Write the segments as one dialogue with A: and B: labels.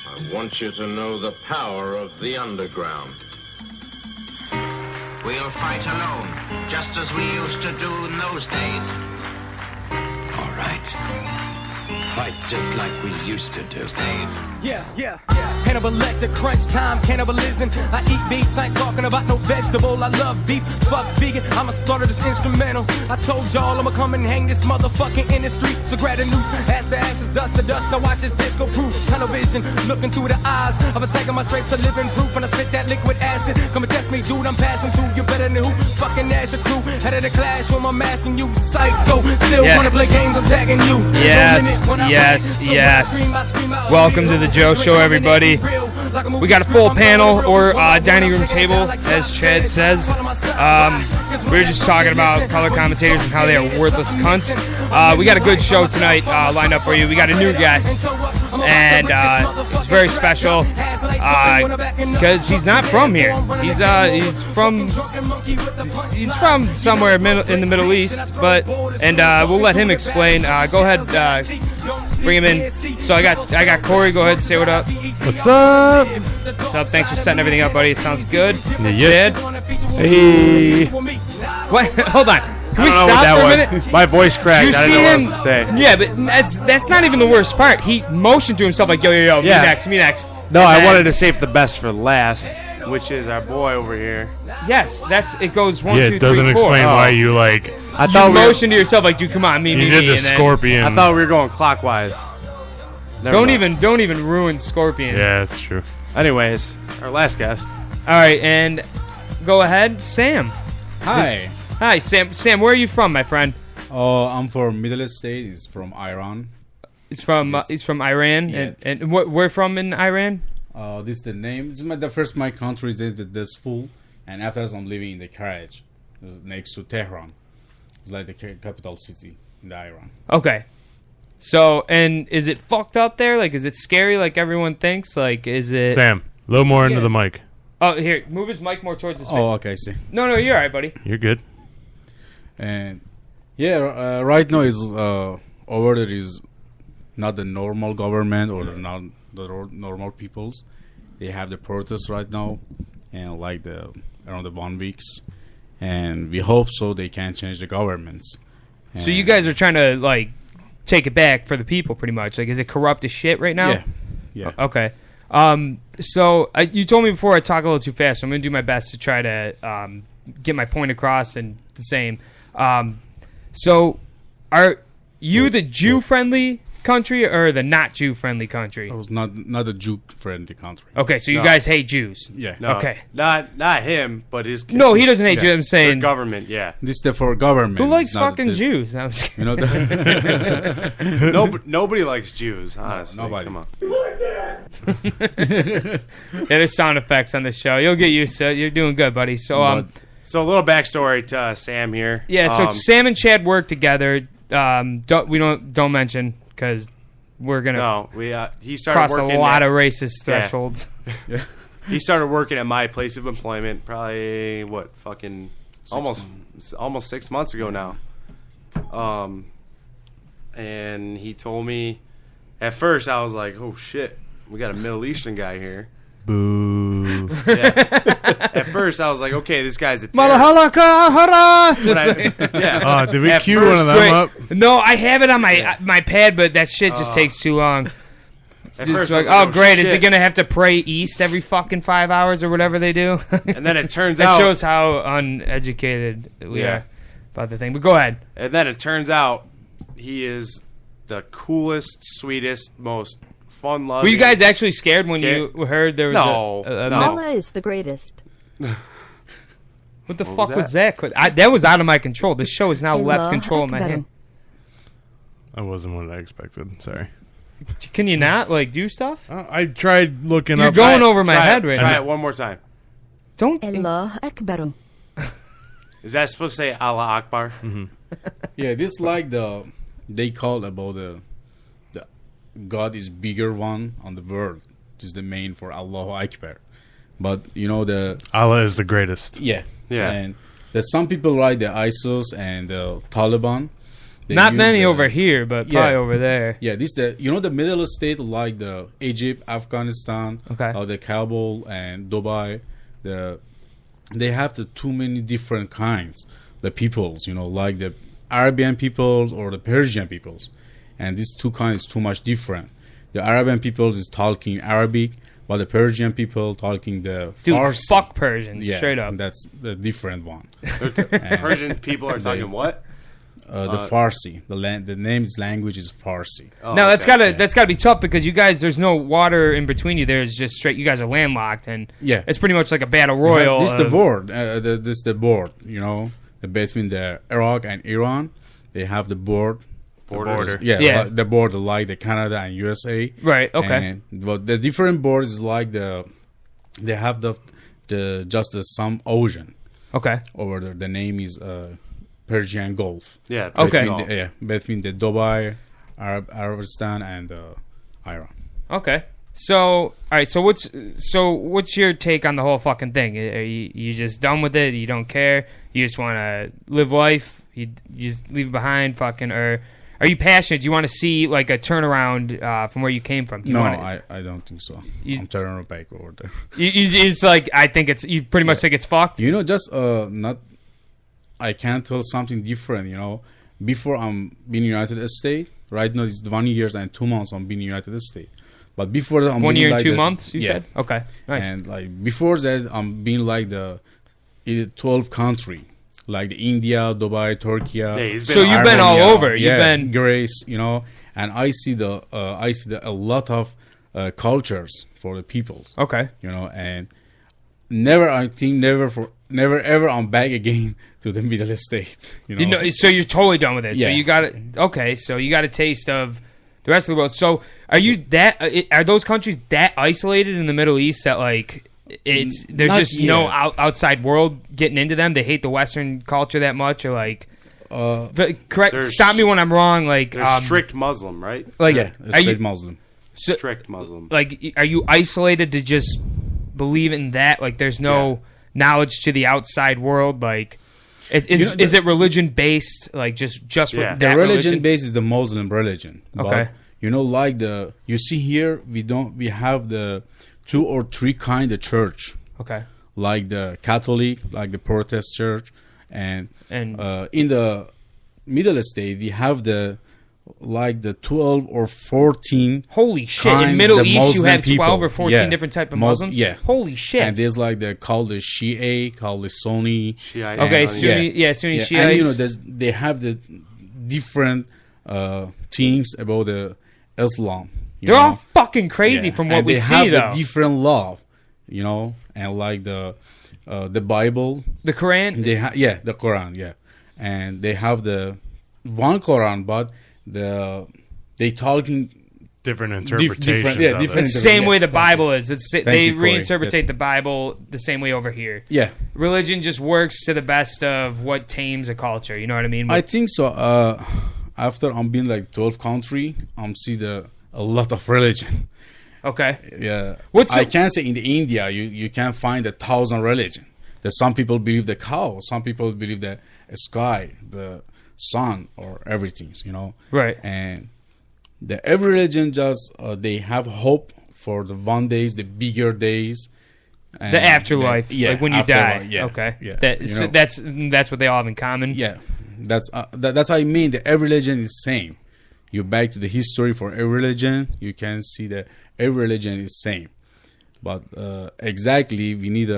A: I want you to know the power of the underground.
B: We'll fight alone, just as we used to do in those days.
C: All right. Fight just like we used to do.
D: Yeah. Cannibalistic crunch time, cannibalism. I eat beats, I ain't talking about no vegetable. I love beef, fuck vegan. I'ma start this instrumental. I told y'all I'ma come and hang this motherfucking industry. So grab the noose, ass to ashes, dust to dust. Now watch this bitch go proof. Tunnel vision, looking through the eyes of a tiger. My straight to living proof. When I spit that liquid acid, come and test me, dude. I'm passing through. You better than who? Fucking ass your crew. Head of the clash when I'm asking you, psycho. Still wanna play games? I'm tagging you.
E: Yes. Welcome to the Joe Show, everybody. We got a full panel or dining room table, as Chad says. We were just talking about color commentators and how they are worthless cunts. We got a good show tonight lined up for you. We got a new guest, and it's very special because he's not from here. He's from somewhere in the Middle East, and we'll let him explain. Go ahead. Bring him in. So I got Corey. Go ahead and say what up.
F: What's up?
E: What's up? Thanks for setting everything up, buddy. It sounds good.
F: Yeah.
E: Chad?
F: Hey.
E: What? Hold on. Can we
F: I don't know
E: stop
F: what
E: for a
F: that
E: minute?
F: was. My voice cracked. I didn't know what else to say.
E: Yeah, but that's not even the worst part. He motioned to himself like, yo,
F: Yeah.
E: me next.
F: No,
E: And
F: I
E: then-
F: wanted to save the best for last, which is our boy over here.
E: Yes, it goes 1,
G: Yeah,
E: 2,
G: it doesn't
E: 3, 4.
G: explain why you like.
F: I
E: You
F: thought we were,
E: motioned to yourself like, dude, come on, me,
G: You
E: me,
G: did
E: me.
G: the
E: and then-
G: scorpion.
F: I thought we were going clockwise. Never mind.
E: Don't even ruin Scorpion.
G: Yeah, that's true.
F: Anyways, our last guest.
E: All right, and go ahead, Sam.
H: Hi.
E: Hi, Sam. Sam, where are you from, my friend?
H: I'm from Middle East state. It's from Iran.
E: He's from Iran,
H: Yeah.
E: and where from in Iran?
H: This is the name. It's the first my country did this full, and after that I'm living in the Karaj, it's next to Tehran. It's like the capital city in the Iran.
E: Okay. So, and is it fucked up there? Like, is it scary like everyone thinks? Like, is it...
G: Sam, a little more into
H: Yeah.
G: the mic.
E: Oh, here, move his mic more towards his face.
H: Oh, okay, I see.
E: No, you're all right, buddy.
G: You're good.
H: And yeah, right now is over there is not the normal government or not the normal peoples. They have the protests right now, and like around the 1 weeks, and we hope so they can change the governments.
E: So you guys are trying to, like, take it back for the people, pretty much. Like, is it corrupt as shit right now?
H: Yeah.
E: Okay. So you told me before I talk a little too fast, so I'm going to do my best to try to get my point across and the same. So are you the Jew-friendly country or the not Jew-friendly country?
H: It was not a Jew-friendly country.
E: Okay, so you
F: No.
E: guys hate Jews.
H: Yeah.
F: No,
E: Okay.
F: Not him, but his.
E: No, he doesn't hate
H: Yeah.
E: Jews. I'm
F: Their
E: saying,
F: government. Yeah.
H: This is for government.
E: who likes
H: It's not
E: fucking
H: this-
E: Jews? I'm just kidding.
H: You know,
F: Nobody likes Jews. Honestly,
H: nobody.
F: Come on.
E: Yeah, there's sound effects on the show. You'll get used to it. You're doing good, buddy. So,
F: So a little backstory to Sam here.
E: yeah. So Sam and Chad work together. Don't mention because we're gonna
F: No, he started
E: cross a
F: working
E: lot
F: at-
E: of racist
F: Yeah.
E: thresholds.
F: He started working at my place of employment probably almost 6 months ago now. And he told me at first I was like, "Oh shit, we got a Middle Eastern guy here."
G: Boo.
F: Yeah. At first I was like, "Okay, this guy's a terrorist." Yeah.
G: Did we
F: At
G: cue
F: first-
G: one of them
E: Wait,
G: up?
E: no, I have it on my pad, but that shit just takes too long.
F: At
E: Just
F: first I
E: like,
F: was like,
E: great! Is
F: shit."
E: it gonna have to pray east every fucking 5 hours or whatever they do?
F: And then it turns
E: that
F: out
E: shows how uneducated we
F: Yeah.
E: are about the thing. But go ahead.
F: And then it turns out he is the coolest, sweetest, most fun-loving.
E: Were you guys actually scared when
F: Okay.
E: you heard there was
F: No,
E: a
F: no.
I: Allah is the greatest.
E: What the
F: What
E: fuck
F: was
E: was that? That was out of my control. This show is now left
I: Allah
E: control in my
I: Akbar.
E: hand.
G: That wasn't what I expected. Sorry.
E: Can you not like do stuff?
G: I tried looking
E: You're
G: up.
E: going over my
F: Try
E: head
F: it,
E: right
F: Try
E: now.
F: it one more time.
E: Don't.
I: Allah Akbar.
F: Is that supposed to say Allah Akbar?
H: yeah, this like they call about the God is bigger one on the world. This is the main for Allahu Akbar. But you know
G: Allah is the greatest.
H: yeah.
F: Yeah.
H: And there's some people like the ISIS and the Taliban. They
E: Not
H: use,
E: many over here, but
H: yeah.
E: probably over there.
H: Yeah, the Middle East state like the Egypt, Afghanistan,
E: Okay.
H: the Kabul and Dubai. They have the too many different kinds. The peoples, like the Arabian peoples or the Persian peoples, and these two kinds too much different. The Arabian peoples is talking Arabic, but the Persian people talking the
E: Dude,
H: Farsi.
E: fuck Persians,
H: Yeah,
E: straight up.
H: that's the different one.
F: Persian people are talking what?
H: The Farsi. The name's language is Farsi.
F: Oh,
E: Now
F: okay.
E: that's gotta be tough because you guys, there's no water in between you. There's just straight. You guys are landlocked, and
H: Yeah.
E: it's pretty much like a battle royal.
H: This is the
E: of-
H: board. This is the board. Between the Iraq and Iran, they have the board.
F: Border.
E: Yeah.
H: Like the border like the Canada and USA.
E: Right. Okay.
H: But the different boards is like they have some ocean
E: Okay.
H: over there. The name is Persian Gulf.
F: Yeah.
E: Okay.
H: Between the Dubai, Arabistan, and Iran.
E: Okay. So, all right. So what's your take on the whole fucking thing? Are you just done with it? You don't care? You just want to live life? You just leave it behind? Fucking, or are you passionate? Do you want to see like a turnaround from where you came from?
H: I don't think so. I'm turning back over there.
E: It's like I think it's you pretty much think it's fucked.
H: Just not. I can't tell something different. Before I'm being United States. Right now it's 1 year and 2 months I'm being United States. But before that, I'm
E: 1
H: being
E: year and
H: like
E: 2 months. You
H: yeah.
E: said okay, nice.
H: And like before that, I'm being like the 12 country, like the India, Dubai, Turkey.
F: Yeah, he's been
E: So you've been all
H: Armenia,
E: over. You've been
H: Greece, and I see a lot of cultures for the peoples.
E: okay.
H: And never ever I'm back again to the Middle East state.
E: So you're totally done with it. So
H: Yeah.
E: you got it. Okay, so you got a taste of the rest of the world. So are those countries that isolated in the Middle East that like there's
H: Not
E: just no
H: yet.
E: outside world getting into them? They hate the Western culture that much, or like correct?
F: they're
E: Stop me when I'm wrong. Like
F: They're strict Muslim, right?
E: Like
H: Yeah, a
E: are
H: straight
E: you
H: Muslim.
F: Strict Muslim.
E: like are you isolated to just believe in that? Like there's no knowledge to the outside world. Like is it religion based? Like just
F: Yeah.
H: The religion base is the Muslim religion.
E: Okay.
H: But, like you see here, we have the 2 or 3 kind of church,
E: Okay.
H: like the Catholic, like the Protestant church, and
E: And
H: in the Middle State we have the 12 or 14.
E: holy shit!
H: kinds
E: In Middle
H: the
E: East, you
H: Muslim
E: have 12 or
H: people.
E: 14
H: Yeah.
E: different type of
H: Muslim-
E: Muslims.
H: yeah.
E: Holy shit!
H: And there's like called the Shia, called the Sunni.
F: Shiite,
E: Okay,
F: Sunni.
E: Sunni
H: Yeah,
E: Shiites.
H: and they have the different things about the Islam.
E: They're all fucking crazy
H: Yeah.
E: from what
H: And
E: we
H: they
E: see,
H: have
E: though.
H: the different law, and like the Bible.
E: The Quran.
H: The Quran, and they have the one Quran, but they talking
G: Different interpretations.
H: yeah,
G: of
H: different-
G: it.
E: the same way the
H: Thank you.
E: Bible is. They
H: you, Corey.
E: reinterpret the Bible the same way over here.
H: Yeah,
E: Religion just works to the best of what tames a culture. You know what I mean?
H: I think so. After I'm being like 12 country, I'm see a lot of religion.
E: Okay.
H: Yeah,
E: What's
H: I
E: the-
H: can say in the India you can find 1,000 religion. That some people believe the cow, some people believe the sky, the sun, or everything.
E: Right.
H: And every religion just they have hope for the one days, the bigger days, and
E: The afterlife,
H: yeah,
E: like when you
H: afterlife,
E: die.
H: Yeah,
E: Okay.
H: yeah.
E: So that's what they all have in common.
H: Yeah, that's what I mean. That every religion is same. You back to the history for every religion, you can see that every religion is same. But exactly, we need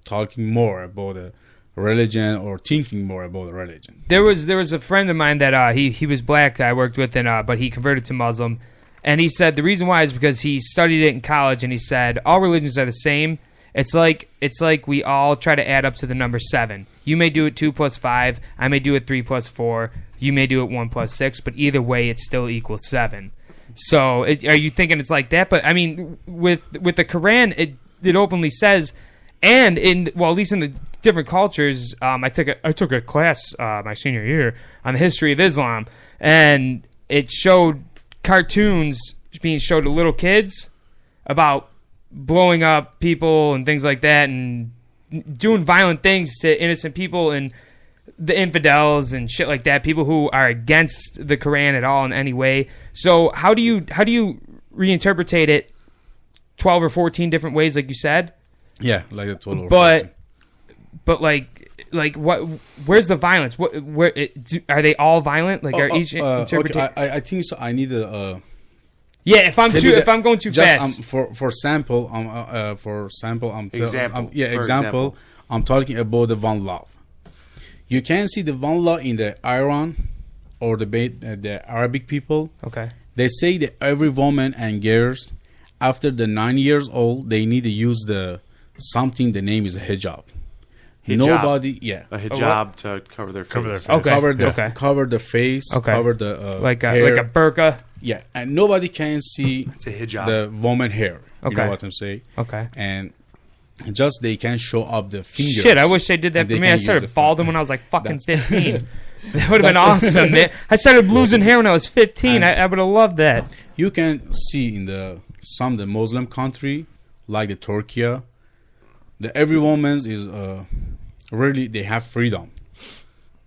H: talking more about the religion or thinking more about the religion.
E: There was a friend of mine that he was black that I worked with, and but he converted to Muslim, and he said the reason why is because he studied it in college, and he said all religions are the same. It's like we all try to add up to the number 7. You may do it 2 plus 5. I may do it 3 plus 4. You may do it 1 plus 6. But either way, it still equals 7. So are you thinking it's like that? But I mean, with the Quran, it openly says, and at least in the different cultures, I took a class my senior year on the history of Islam, and it showed cartoons being showed to little kids about blowing up people and things like that, and doing violent things to innocent people. And the infidels and shit like that, people who are against the Quran at all in any way. So how do you reinterpret it 12 or 14 different ways, like you said?
H: Yeah, like a total.
E: But what? Where's the violence? Are they all violent? Like are each interpretation?
H: Okay, I think so. I need a.
E: Yeah, if I'm going too
H: just,
E: fast.
H: For sample,
F: example.
H: I'm talking about the one love. You can see the one law in the Iran or the Arabic people.
E: Okay.
H: They say that every woman and girls after the 9 years old they need to use something. The name is a hijab. Nobody,
F: a hijab to cover their face.
E: Okay.
H: Cover the face.
E: Okay.
H: Cover the
E: like
H: hair.
E: a burqa.
H: Yeah, and nobody can see
F: It's a hijab.
H: the woman hair. You
E: Okay.
H: know what I'm saying?
E: Okay.
H: And just they can show up the fingers.
E: Shit, I wish they did that
H: and
E: for
H: they
E: me. I
H: can use
E: started
H: the
E: balding when I was like fucking
H: That's-
E: 15. That would have been awesome, man. I started losing hair when I was 15. I would have loved that.
H: You can see in the Muslim country like the Turkey, the every woman's is really they have freedom.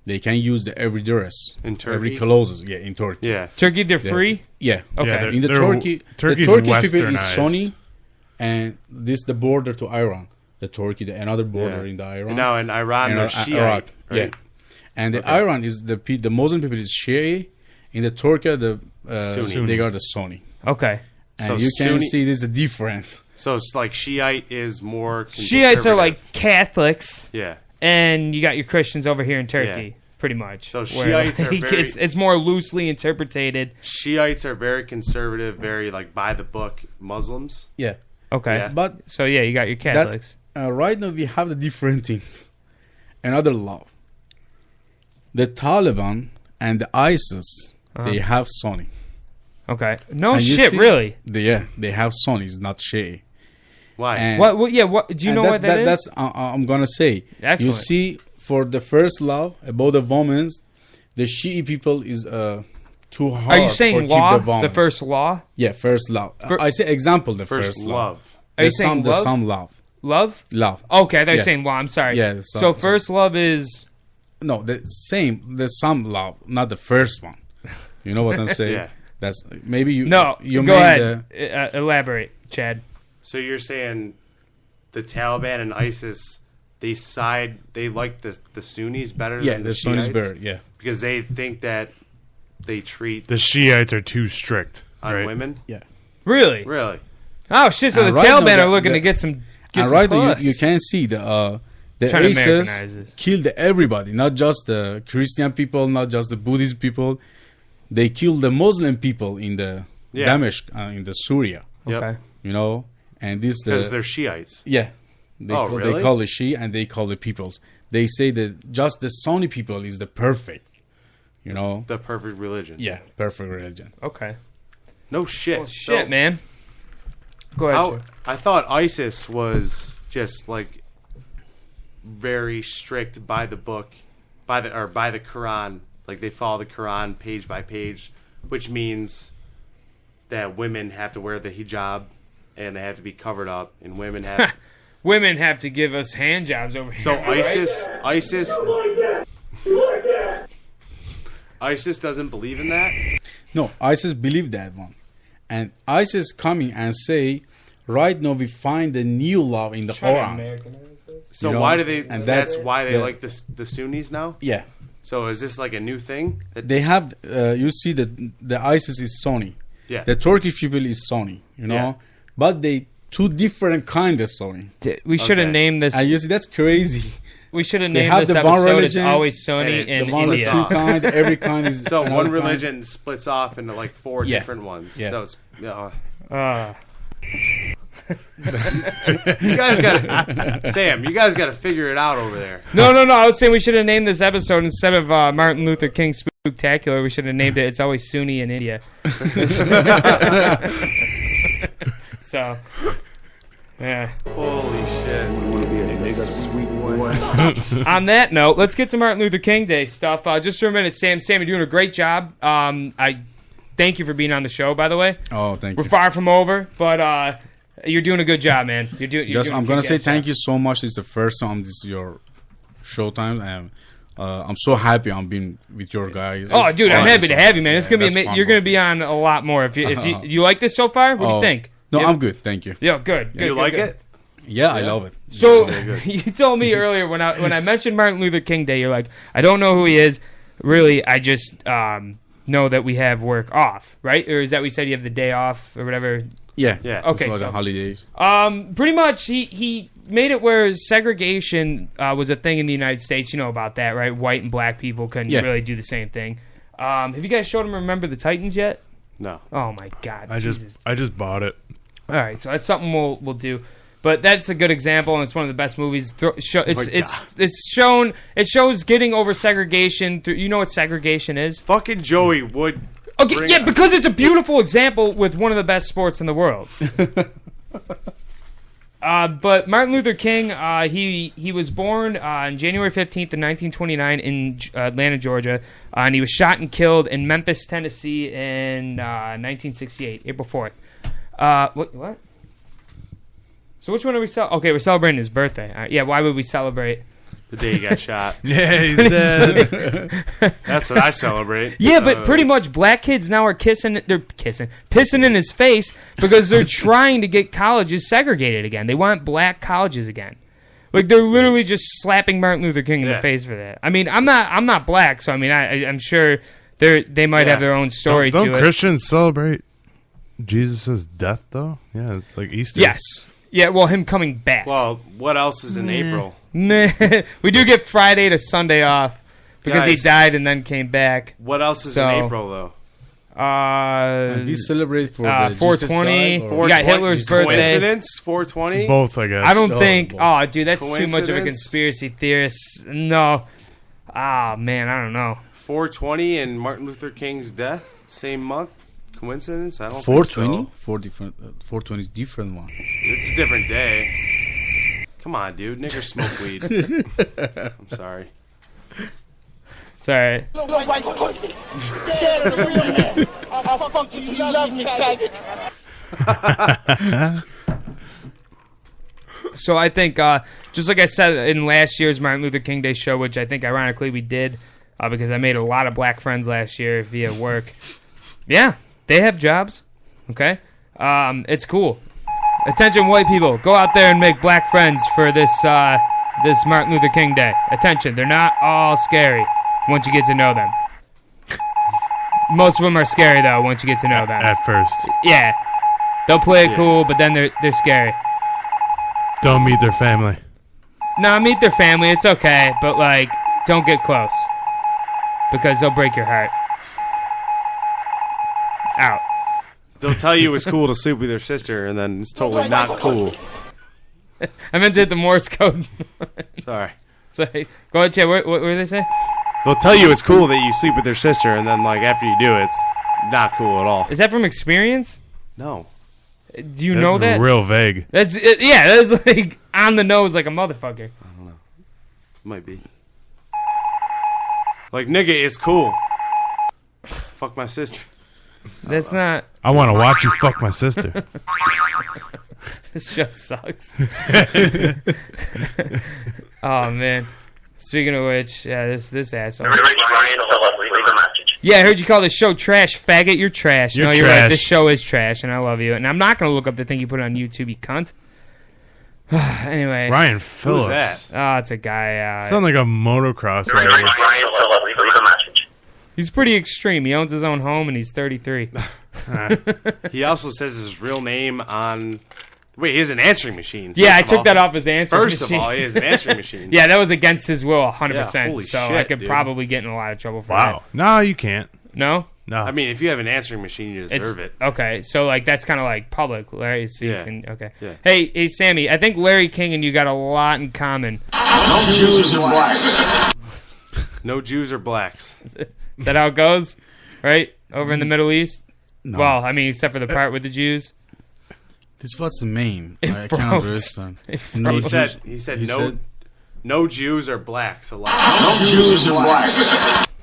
H: They can use the every dress,
F: In Turkey?
H: every clothes. Yeah, in Turkey.
F: Yeah.
E: Turkey, they're free?
H: Yeah.
E: Okay.
G: Yeah,
H: In the
G: Turkey's
H: Turkish people is
G: westernized.
H: Sunni, and this the border to Iran. The Turkey, another border
F: Yeah.
H: in the Iran.
F: And now in Iran,
H: And
F: they're
H: Iraq,
F: Shiite.
H: yeah.
F: Right?
H: And the Iran is the Muslim people is Shia. In the Turkey, the
F: Sunni.
H: they got the Sunni.
E: Okay.
H: And
F: So
H: you can
F: Sunni-
H: see this the difference.
F: So it's like Shiite is more
E: Shiites are
F: conservative.
E: like Catholics,
F: Yeah.
E: and you got your Christians over here in Turkey,
F: Yeah.
E: pretty much.
F: So
E: where,
F: Shiites are
E: like,
F: very-
E: it's more loosely interpreted.
F: Shiites are very conservative, very like by the book Muslims.
H: Yeah,
E: Okay.
F: Yeah.
H: but
E: So yeah, you got your Catholics.
H: that's right now we have the different things. Another law. The Taliban and the ISIS they have Sunni.
E: Okay. No
H: And you
E: shit,
H: see-
E: really.
H: They have Sunnis, not Shia.
F: Why?
H: And-
E: What? Yeah. What? Do you
H: and
E: know what that is?
H: That's I'm gonna say.
E: Excellent.
H: You see, for the first law about the women, the Shi'i people is too hard.
E: Are you
H: for
E: saying
H: keep
E: law?
H: The,
E: The first law?
H: Yeah, first law.
E: Fir-
H: I say example. The
F: First
H: first law.
F: love.
E: Are you saying
H: the
E: love?
H: some love.
E: Love?
H: Love.
E: Okay, I thought you
H: Yeah.
E: were saying law. I'm sorry.
H: Yeah,
E: So first love is
H: No, the same. The some love, not the first one. You know what I'm saying?
F: Yeah.
H: That's maybe you.
E: no.
H: You
E: Go
H: made
E: ahead. Elaborate, Chad.
F: So you're saying the Taliban and ISIS they like the Sunnis better
H: Yeah,
F: than
H: the
F: the
H: Sunnis
F: Shiites
H: better. Yeah,
F: because they think that they treat
G: The Shiites are too strict.
F: on
G: right?
F: women.
H: yeah.
F: Really?
E: Oh shit! So
H: And
E: the
H: right now
E: Taliban
H: the-
E: are looking
H: the-
E: to get some.
H: And right now you can see the
E: Trying to
H: ISIS
E: Americanize this.
H: killed everybody, not just the Christian people, not just the Buddhist people. They killed the Muslim people in the
F: Yeah.
H: Damascus, in the Syria.
F: Yep.
E: Okay.
H: You know, and this
F: Because
H: the
F: they're Shiites.
H: yeah. They
F: Oh,
H: call,
F: really?
H: They call the Shia and they call the peoples. They say that just the Sunni people is the perfect. You know.
F: The perfect religion.
H: Yeah, perfect religion.
E: Okay.
F: No shit.
E: Well, shit, man. Go ahead. Chad.
F: I thought ISIS was just like very strict by the book, by the Quran. Like they follow the Quran page by page, which means that women have to wear the hijab and they have to be covered up, and women have.
E: Women have to give us hand jobs over here.
F: So
E: right?
F: ISIS doesn't believe in that.
H: No, ISIS believe that one, and ISIS coming and say, right now we find the new law in the
E: Trying to
H: Quran.
E: Americanize this.
F: So
H: You know,
F: why do they?
H: and
F: That's
H: that's-
F: why they
H: yeah.
F: like the Sunnis now.
H: Yeah,
F: So is this like a new thing? That,
H: they have. You see that the ISIS is Sunni.
F: yeah.
H: The Turkish people is Sunni. You know,
F: Yeah.
H: but they two different kind of Sunni.
E: We should have
F: Okay.
E: named this.
H: And you see that's crazy.
E: We should have
H: They
E: named
H: have
E: this
H: the one
E: episode. It's
H: religion,
E: always Sunny
F: and
E: in
F: it's
H: The one with
E: India.
H: two kind, every kind is
F: So
H: another
F: one
H: kind.
F: religion splits off into like four
H: Yeah.
F: different ones.
H: Yeah.
F: So it's
E: Ah.
F: you guys got Sam. You guys got to figure it out over there.
E: No. I was saying we should have named this episode instead of Martin Luther King Spooktacular. We should have named it "It's Always Sunni in India." So, yeah.
F: Holy shit!
E: On that note, let's get to Martin Luther King Day stuff. Just for a minute, Sam, you're doing a great job. I thank you for being on the show, by the way.
H: Oh, thank
E: We're
H: you.
E: far from over, but you're doing a good job, man. You're doing.
H: I'm gonna say thank you so much. It's the first time this is your showtime, and I'm so happy I'm being with your guys.
E: Oh, dude, I'm
H: fun.
E: happy to have you, man. It's gonna be
H: That's fun,
E: you're gonna
H: bro.
E: be on a lot more. If you like this so far, what do you think?
H: No,
E: Yeah.
H: I'm good. Thank you.
E: Yeah, good.
F: You like it?
H: Yeah, I love it.
E: So you told me earlier when I mentioned Martin Luther King Day, you're like, I don't know who he is. Really, I just know that we have work off, right? Or is that we said you have the day off or whatever?
H: Yeah.
F: Yeah.
E: Okay,
H: It's like
E: so
H: a holidays.
E: pretty much he made it where segregation was a thing in the United States. You know about that, right? White and black people couldn't really do the same thing. Have you guys showed him Remember the Titans yet?
F: No.
E: Oh my God!
G: I just bought it.
E: All right, so that's something we'll do. But that's a good example, and it's one of the best movies. It shows getting over segregation. You know what segregation is?
F: Fucking Joey would.
E: Okay, yeah, because it's a beautiful example with one of the best sports in the world. But Martin Luther King, he was born on January 15th, in 1929 in Atlanta, Georgia, and he was shot and killed in Memphis, Tennessee in 1968, April 4th. What? So which one are we celebrating? Okay, we're celebrating his birthday. Yeah, why would we celebrate?
F: The day he got shot.
G: Yeah, he's dead.
F: That's what I celebrate.
E: Yeah, but pretty much black kids now are pissing in his face because they're trying to get colleges segregated again. They want black colleges again. Like they're literally just slapping Martin Luther King in the face for that. I mean, I'm not black, so I mean, I'm sure they might have their own story
G: don't
E: to it.
G: Christians celebrate Jesus' death though? Yeah, it's like Easter.
E: Yes. Yeah, well, him coming back.
F: Well, what else is in April?
E: We do get Friday to Sunday off because he
F: Guys.
E: died and then came back.
F: What else is in April though?
H: You celebrate for the
E: 420.
H: Jesus died, or-
E: We got Hitler's birthday.
F: Coincidence? 420?
G: Both, I guess.
E: I don't
H: Oh,
E: think.
H: boy.
E: Oh, dude, that's too much of a
F: Coincidence?
E: conspiracy theorist. No. Ah, man, I don't know.
F: 420 and Martin Luther King's death, same month. Coincidence? I don't
H: 420?
F: think so.
H: 420 is different one.
F: It's a different day. Come on, dude. Niggers smoke weed. I'm sorry.
E: It's all right. So I think, just like I said in last year's Martin Luther King Day show, which I think ironically we did, because I made a lot of black friends last year via work. Yeah, they have jobs. Okay, it's cool. Attention, white people, go out there and make black friends for this this Martin Luther King Day. Attention, they're not all scary once you get to know them. Most of them are scary though once you get to know them.
G: At first.
E: Yeah, they'll play it cool, but then they're scary.
G: Don't meet their family.
E: No, meet their family. It's okay, but like, don't get close because they'll break your heart. Out.
F: They'll tell you it's cool to sleep with your sister, and then it's totally not cool.
E: I meant to hit the Morse code.
F: Sorry.
E: Sorry. Go ahead, Chad. What did they say?
F: They'll tell you it's cool that you sleep with their sister, and then like after you do it, it's not cool at all.
E: Is that from experience?
F: No.
E: Do you know that?
G: Real vague.
E: That's it, yeah. That's like on the nose, like a motherfucker.
F: Might be. Like, nigga, it's cool. Fuck my sister.
E: That's not.
G: I want to watch you fuck my sister.
E: This just sucks. Oh man. Speaking of which, yeah, this asshole. Yeah, I heard you call this show trash, faggot. You're trash.
G: You're
E: no, you're right.
G: trash.
E: This show is trash, and I love you. And I'm not going to look up the thing you put on YouTube, you cunt. Anyway.
G: Ryan Phillips.
F: Who's that?
E: Oh, it's a guy.
G: Sound like a motocross rider.
E: He's pretty extreme. He owns his own home, and he's 33.
F: He also says his real name on... Wait, he has an answering machine.
E: Yeah, I took that off his answering
F: First
E: machine.
F: of all, he has an answering machine.
E: Yeah, that was against his will, 100%.
F: Yeah, holy
E: so
F: shit,
E: I could
F: dude.
E: probably get in a lot of trouble for
G: Wow. No, you can't.
E: that. No?
G: No.
F: I mean, if you have an answering machine, you deserve it.
E: Okay, so like that's kind of like public, Larry. So you
F: Yeah.
E: can, okay.
F: Yeah.
E: Hey, Sammy, I think Larry King and you got a lot in common.
F: No Jews or blacks.
E: Is that how it goes? Right? Over in the Middle East?
H: No.
E: Well, I mean, except for the part with the Jews.
H: This what's the name?
E: It
H: I
E: froze.
H: can't understand.
E: It
H: No
F: He
E: froze.
H: Jews.
F: said
H: He
F: no
H: said-
F: no Jews or blacks allowed.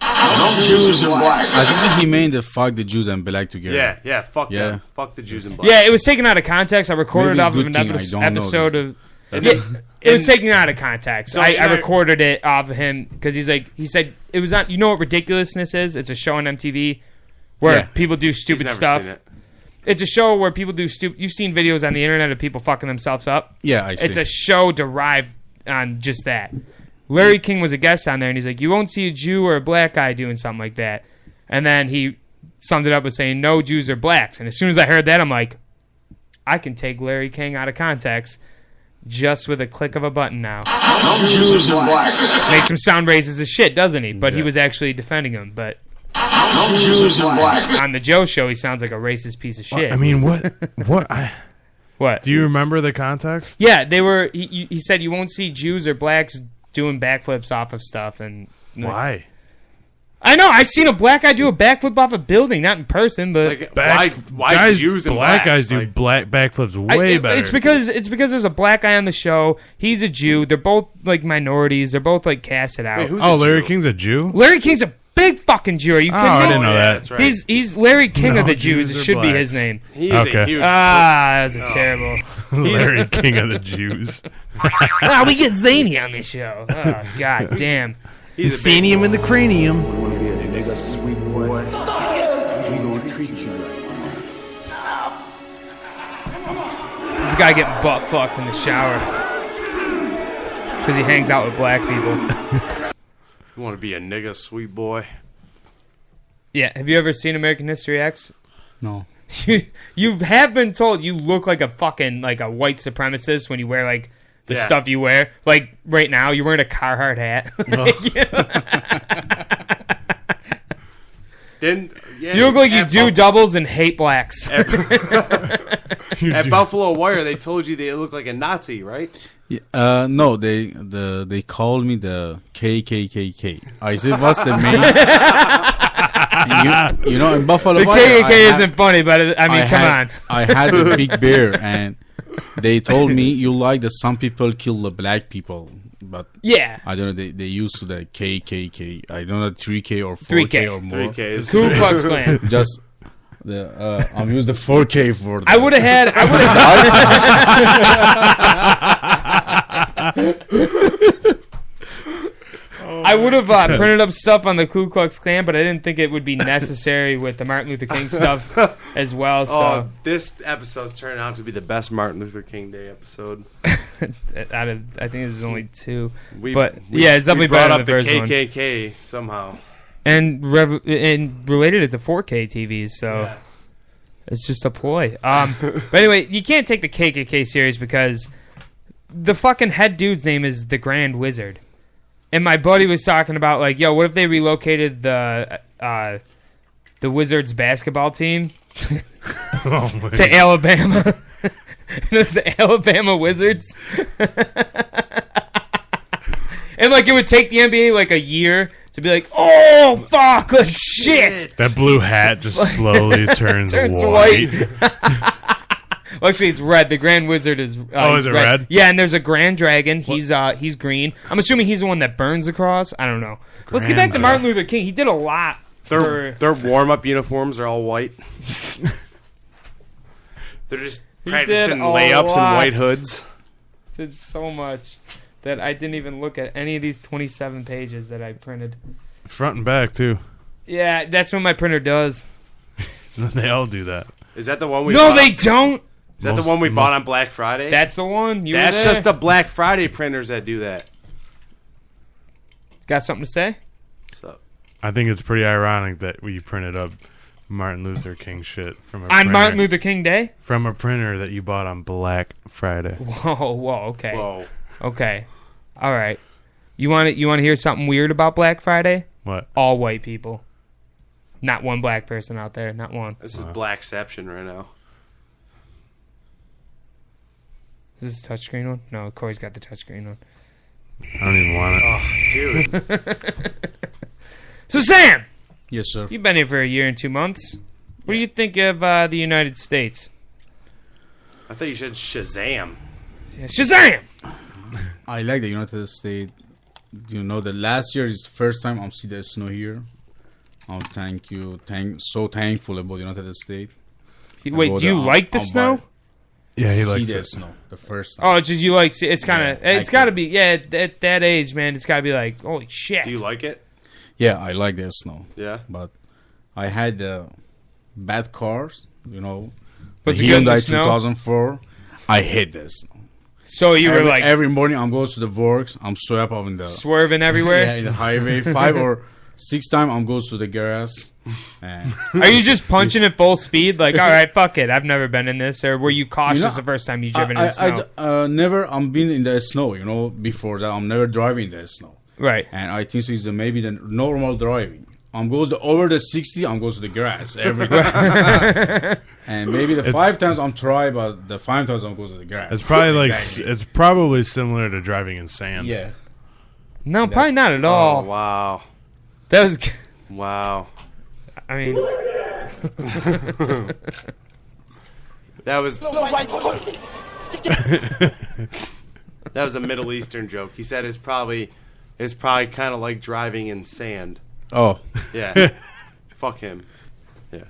H: I think he meant the fuck the Jews and black together.
F: Yeah, fuck
H: Yeah.
F: them. Fuck the Jews and blacks.
E: Yeah, it was taken out of context. I recorded
H: Maybe it's
E: off of
H: good
E: an
H: thing I don't know
E: episode
H: this.
E: of... It was taken out of context. I recorded it off of him because he said it was on. You know what Ridiculousness is? It's a show on MTV where people do stupid stuff. It's a show where people do stupid. You've seen videos on the internet of people fucking themselves up.
H: Yeah, I see.
E: It's a show derived on just that. Larry King was a guest on there, and he's like, "You won't see a Jew or a black guy doing something like that." And then he summed it up with saying, "No Jews or blacks." And as soon as I heard that, I'm like, I can take Larry King out of context just with a click of a button now.
B: No Jews and blacks.
E: Makes him sound racist as shit, doesn't he? But he was actually defending him. But
B: No Jews and blacks.
E: on the Joe Show, he sounds like a racist piece of shit.
G: I mean, what?
E: What?
G: Do you remember the context?
E: Yeah, they were. He said you won't see Jews or blacks doing backflips off of stuff, and
G: Why?
E: I know I've seen a black guy do a backflip off a building, not in person, but
F: Why
G: guys,
F: Jews and
G: black
F: blacks?
G: guys do black backflips way better.
E: It's because there's a black guy on the show. He's a Jew. They're both like minorities. They're both like casted out.
F: Wait,
G: Larry King's a Jew?
E: Larry King's a big fucking Jew. Are you kidding me?
G: I didn't know that.
F: That's right.
E: He's Larry King of the
G: Jews
E: Jews.
G: or
E: It should be
G: blacks.
E: his name.
F: He's a huge.
E: That was a terrible.
G: Larry King of the Jews.
E: We get zany on this show. Oh god damn.
F: He's a big,
G: in the cranium.
E: There's a guy getting butt fucked in the shower because he hangs out with black people.
F: You want to be a nigga, sweet boy?
E: Yeah. Have you ever seen American History X?
H: No.
E: You have been told you look like a fucking like a white supremacist when you wear like the stuff you wear. Like right now, you're wearing a Carhartt hat. You look like you do doubles and hate blacks.
F: At Buffalo Wire, they told you they look like a Nazi, right?
H: No, they called me the KKKK. I said, what's the meaning? you know, in Buffalo
E: The
H: Wire,
E: KKK isn't funny, but I mean, come on.
H: I had a big bear, and they told me you like that some people kill the black people, but
E: Yeah.
H: I don't know. They used to the KKK. I don't know 3K or 4K
E: 3K.
H: or more.
F: 3K is
E: Ku Klux Klan.
H: Just I'm using the 4K for.
E: I would have had. I would have printed up stuff on the Ku Klux Klan, but I didn't think it would be necessary with the Martin Luther King stuff as well. So
F: this episode's turning out to be the best Martin Luther King Day episode.
E: I think there's only two,
F: We
E: it's definitely
F: brought
E: better
F: up
E: than
F: the
E: the first one.
F: KKK somehow.
E: And related it to 4K TVs, so it's just a ploy. But anyway, you can't take the KKK serious because the fucking head dude's name is the Grand Wizard. And my buddy was talking about, like, yo, what if they relocated the Wizards basketball team to Alabama? It's the Alabama Wizards. And, like, it would take the NBA, like, a year to be like, oh, fuck, like, shit.
G: That blue hat just slowly turns white.
E: Well, actually, it's red. The Grand Wizard is.
G: Is it red?
E: Yeah, and there's a Grand Dragon. He's green. I'm assuming he's the one that burns across. I don't know. Let's get back to Martin Luther King. He did a lot.
F: Their warm-up uniforms are all white. They're just practicing layups and white hoods.
E: Did so much that I didn't even look at any of these 27 pages that I printed.
G: Front and back, too.
E: Yeah, that's what my printer does.
G: They all do that.
F: Is that the one we
E: No,
F: bought?
E: they don't.
F: Is that the one we bought on Black Friday?
E: That's the one.
F: That's just the Black Friday printers that do that.
E: Got something to say?
F: What's up?
G: I think it's pretty ironic that we printed up Martin Luther King shit from a
E: On
G: printer,
E: Martin Luther King Day?
G: from a printer that you bought on Black Friday.
E: Whoa, okay.
F: Whoa.
E: Okay. All right. You want to hear something weird about Black Friday?
G: What?
E: All white people. Not one black person out there. Not one.
F: This is Blackception right now.
E: Is this a touchscreen one? No, Corey's got the touchscreen one.
G: I don't even want it.
F: Oh, dude.
E: So, Sam!
H: Yes, sir.
E: You've been here for a year and 2 months. What do you think of the United States?
F: I thought you said Shazam.
E: Shazam!
H: I like the United States. You know, the last year is the first time I'm see the snow here. So thankful about the United States.
E: Wait, do you like the snow?
G: Yeah, he
H: see
G: likes
H: the
G: it.
H: snow the first time.
E: Oh, it's just you like it's kind of
H: Yeah,
E: it's got to be at that age, man. It's got to be like holy shit.
F: Do you like it?
H: Yeah, I like the snow.
F: Yeah.
H: But I had bad cars, you know.
E: Was
H: The
E: it good in the
H: Hyundai
E: snow?
H: 2004. I hate the snow.
E: So you were like
H: every morning I'm going to the work. I'm swept up in the
E: swerving everywhere.
H: yeah, in the highway 5 or 6 times. I'm going to the garage. And
E: Are you just punching at full speed? Like, all right, fuck it. I've never been in this. Or were you cautious the first time you driven in the snow?
H: never. I'm been in the snow. You know, before that I'm never driving in the snow.
E: Right.
H: And I think it's maybe the normal driving. I'm goes over the 60. I'm goes to the grass every time. And maybe the 5 times I'm try, but the 5 times I'm goes to the grass.
G: It's probably it's probably similar to driving in sand.
H: Yeah.
E: No, probably not at all.
F: Oh, wow.
E: That was.
F: Wow.
E: I mean,
F: That was that was a Middle Eastern joke. He said it's probably kind of like driving in sand.
H: Oh,
F: Yeah. Fuck him. Yeah.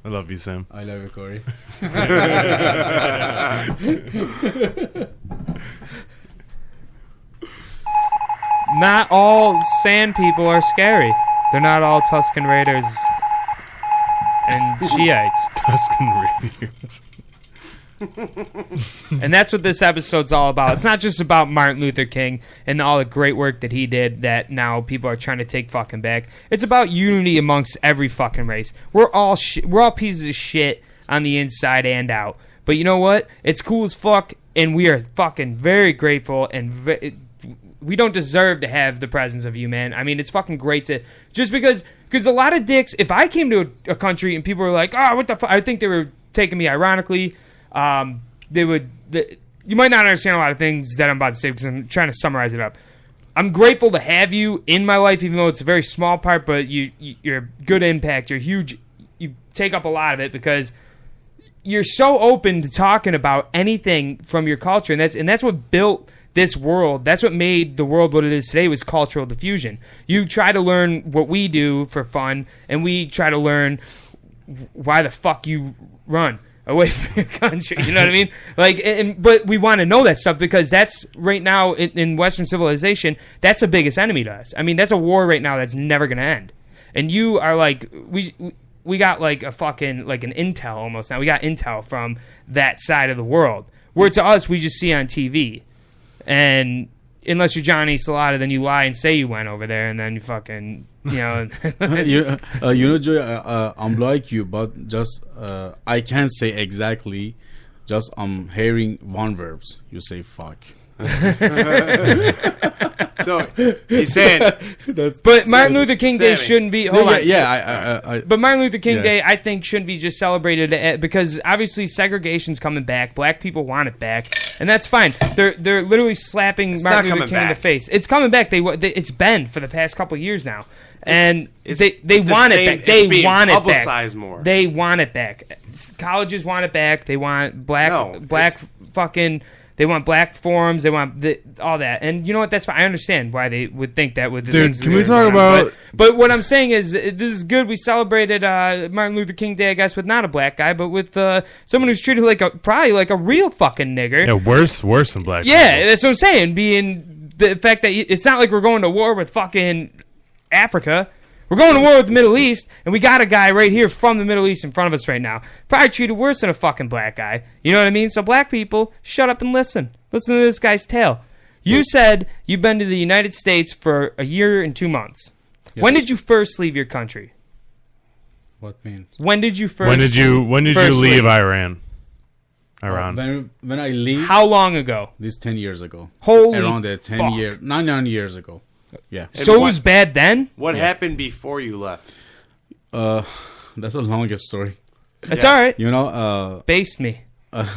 G: I love you, Sam.
H: I love you, Corey.
E: not all sand people are scary. They're not all Tuscan Raiders and Shiites.
G: Tuscan Raiders.
E: And that's what this episode's all about. It's not just about Martin Luther King and all the great work that he did that now people are trying to take fucking back. It's about unity amongst every fucking race. We're all pieces of shit on the inside and out. But you know what? It's cool as fuck, and we are fucking very grateful, and we don't deserve to have the presence of you, man. I mean, it's fucking great to just because a lot of dicks. If I came to a country and people were like, "Oh, what the fuck," I think they were taking me ironically. You might not understand a lot of things that I'm about to say because I'm trying to summarize it up. I'm grateful to have you in my life, even though it's a very small part, but you're a good impact. You're huge. You take up a lot of it because you're so open to talking about anything from your culture, and that's what built this world. That's what made the world what it is today, was cultural diffusion. You try to learn what we do for fun, and we try to learn why the fuck you run away from your country. You know what I mean? Like, but we want to know that stuff because that's right now in Western civilization, that's the biggest enemy to us. I mean, that's a war right now that's never going to end. And you are like, we got like a fucking, like an intel almost now. We got intel from that side of the world. Where to us, we just see on TV. And unless you're Johnny Salata, then you lie and say you went over there, and then you fucking, you know.
H: you know, Joey, I'm like you, but just I can't say exactly. Just I'm hearing one verbs. You say fuck.
F: So he's saying,
E: but Martin Luther King Day shouldn't be. Hold on.
H: Yeah.
E: But Martin Luther King Day, I think, shouldn't be just celebrated because obviously segregation's coming back. Black people want it back, and that's fine. They're literally slapping Martin Luther King in the face. It's coming back. It's been for the past couple of years now, and they want it back. They want it back.
F: More.
E: They want it back. Colleges want it back. They want black fucking. They want black forums. They want all that. And you know what? That's fine. I understand why they would think that with the things.
G: Dude, can we talk about...
E: But what I'm saying is, this is good. We celebrated Martin Luther King Day, I guess, with not a black guy, but with someone who's treated probably like a real fucking nigger.
G: Yeah, worse than black
E: Yeah,
G: people.
E: that's what I'm saying. Being the fact that it's not like we're going to war with fucking Africa. We're going to war with the Middle East, and we got a guy right here from the Middle East in front of us right now. Probably treated worse than a fucking black guy. You know what I mean? So black people, shut up and listen. Listen to this guy's tale. You said you've been to the United States for a year and 2 months. Yes. When did you first leave your country?
H: What means?
E: When did you first?
G: When did you leave Iran?
H: When I leave?
E: How long ago?
H: This 10 years ago.
E: Holy
H: around the 10 years, 9 years ago. Yeah.
E: So it was bad then?
F: What happened before you left?
H: That's a longest story.
E: That's all right.
H: You know,
E: baste me. I'm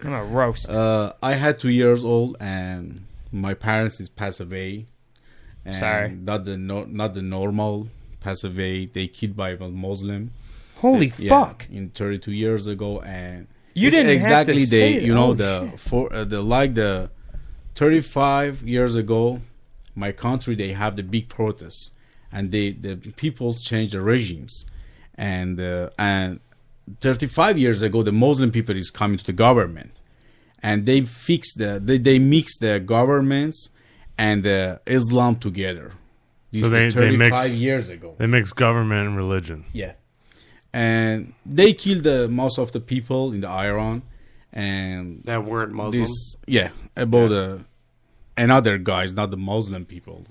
E: a roast.
H: I had 2 years old, and my parents is passed away. And
E: sorry.
H: Not the normal passed away. They killed by a Muslim.
E: Holy fuck!
H: In 32 years ago, and
E: you didn't
H: exactly
E: have to say
H: you know the 35 years ago. My country, they have the big protests, and the peoples change the regimes, and 35 years ago, the Muslim people is coming to the government, and they mix the governments and the Islam together. This
G: So
H: is
G: they
H: 35 years ago.
G: They mix government and religion.
H: Yeah, and they killed most of the people in the Iran, and
F: That weren't Muslim.
H: about another guys, not the Muslim peoples,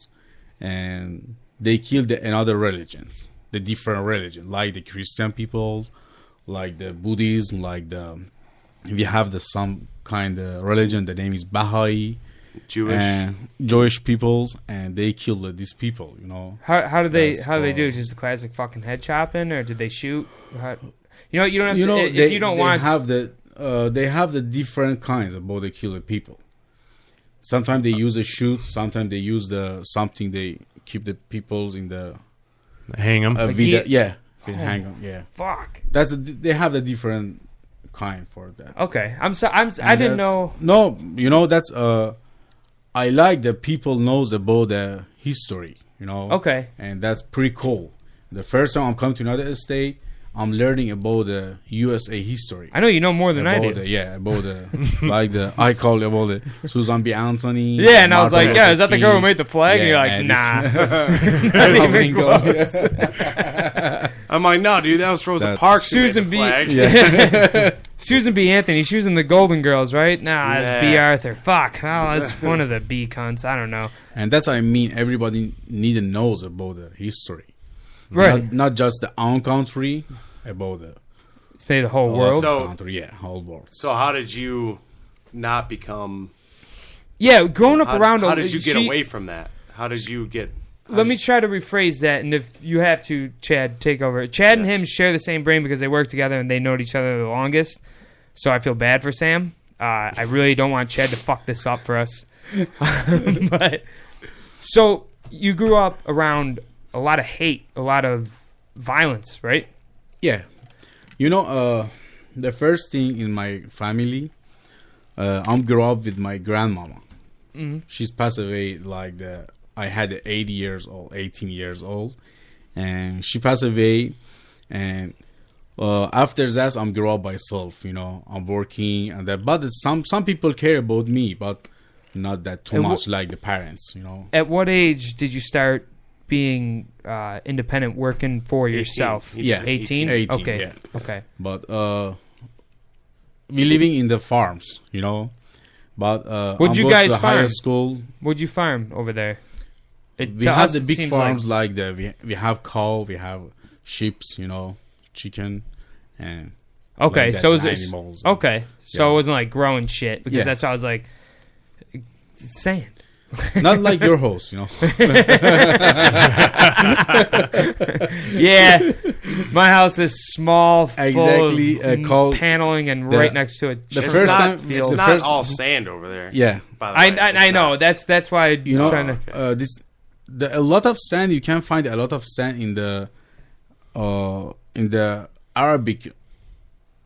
H: and they killed another religions, the different religion, like the Christian peoples, like the Buddhism, like we have some kind of religion. The name is Baha'i, Jewish peoples, and they killed these people.
E: How do they do it? Just the classic fucking head chopping, or did they shoot? You don't have to, if you don't want.
H: They have the different kinds of how they kill the people. Sometimes they use a shoot. Sometimes they use something. They keep the peoples in the
G: hang them.
H: Hang them. Yeah.
E: Fuck.
H: They have the different kind for that.
E: Okay, I didn't know.
H: No, that's I like that people knows about the history.
E: Okay.
H: And that's pretty cool. The first time I'm coming to United States, I'm learning about the USA history.
E: I know you know more than I do.
H: About the I call it about the Susan B. Anthony.
E: Yeah, and I was like, is that the girl who made the flag? And you're like, nah. Not even close.
F: I'm like, no, dude, that was Rosa Parks.
E: Susan B. Susan B. Anthony. She was in the Golden Girls, right? Nah, that's B. Arthur. Fuck. Oh, that's one of the B cunts. I don't know.
H: And that's what I mean. Everybody need to knows about the history.
E: Right.
H: Not just the own country, about
E: the whole world.
H: Country, whole world.
F: So how did you not become?
E: Yeah, growing up around.
F: How did you get away from that? How did you get?
E: Let me try to rephrase that, and if you have to, Chad, take over. Chad and him share the same brain because they work together and they know each other the longest. So I feel bad for Sam. I really don't want Chad to fuck this up for us. But so you grew up around a lot of hate, a lot of violence, right?
H: Yeah. The first thing in my family, I grew up with my grandmama.
E: Mm-hmm.
H: She's passed away I had 18 years old, and she passed away. And after that, I'm grew up by myself. I'm working and that. But some people care about me, but not that too much like the parents.
E: At what age did you start being independent, working for yourself? 18? Okay.
H: Yeah.
E: Okay.
H: But we living in the farms, But
E: would you guys
H: to the
E: farm?
H: higher school?
E: Would you farm over there?
H: We have the big farms like we have cow, we have sheep, chicken, and
E: okay.
H: Like
E: So it was
H: animals.
E: Okay. So it wasn't like growing shit because that's how I was like, it's sand.
H: Not like your host,
E: Yeah, my house is small,
H: exactly.
E: Full of
H: Called
E: paneling, and right next to it.
F: It's not all sand over there.
H: Yeah,
F: by the way.
E: I know. That's why I'm trying to.
H: A lot of sand. You can find a lot of sand in the Arabic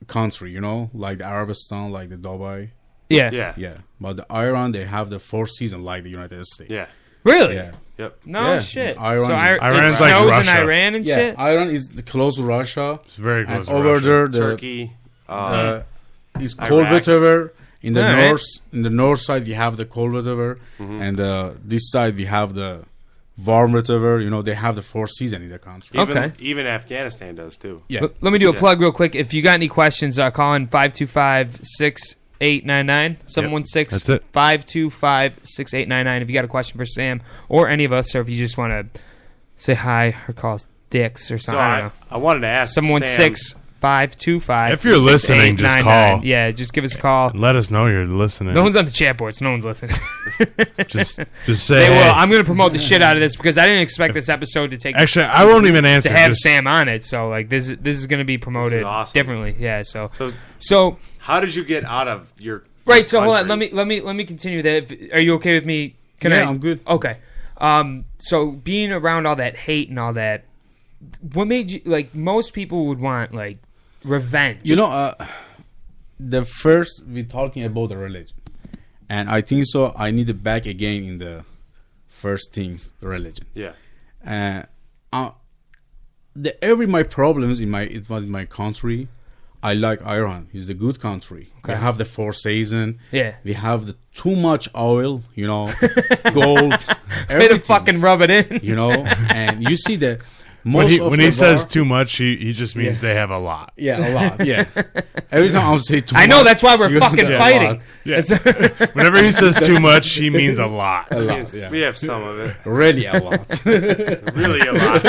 H: country. Like the Arabistan, like the Dubai.
E: Yeah.
H: But the Iran, they have the 4 seasons like the United States.
F: Yeah.
E: Really?
H: Yeah.
F: Yep.
E: No shit.
G: Iran's
E: it
G: like
E: snows
G: Russia.
E: in Iran and shit.
H: Iran is close to Russia.
G: It's very close to
H: over
G: Russia.
H: there,
F: Turkey.
H: It's cold weather. In the
E: All
H: north, in the north side, we have the cold weather, and this side we have the warm weather. They have the 4 seasons in the country.
F: Even Afghanistan does too.
H: Yeah.
E: Let me do a plug real quick. If you got any questions, call in 525-6899. 716-525-6899. If you got a question for Sam or any of us, or if you just want to say hi or call us dicks or something. I don't know.
F: I wanted to ask
E: 716-525.
G: If you're listening, just call.
E: Yeah, just give us a call.
G: Let us know you're listening.
E: No one's on the chat board, so no one's listening.
G: just say.
E: They will. I'm going to promote the shit out of this because I didn't expect this episode to take.
G: Actually, I won't even answer.
E: To have Sam on it, so like this is going to be promoted differently. Yeah. So
F: how did you get out of your
E: right? So
F: country?
E: hold on. Let me continue that. Are you okay with me?
H: I'm good.
E: Okay. So being around all that hate and all that, what made you like? Most people would want like revenge.
H: The first we're talking about the religion, and I think so. I need it back again in the first things, the religion.
F: Yeah.
H: My problems in my country, I like Iran. It's the good country. We have the 4 season.
E: Yeah.
H: We have the too much oil, gold.
E: Way to fucking rub it in.
H: And you see the
G: when he says too much, he just means they have a lot.
H: Yeah, a lot. Yeah. Every time I'll say too much.
E: I know, that's why we're fucking fighting.
G: Yeah. Whenever he says too much, he means a lot.
H: A lot. Yeah.
F: We have some of it.
H: Really a lot.
F: Really a lot.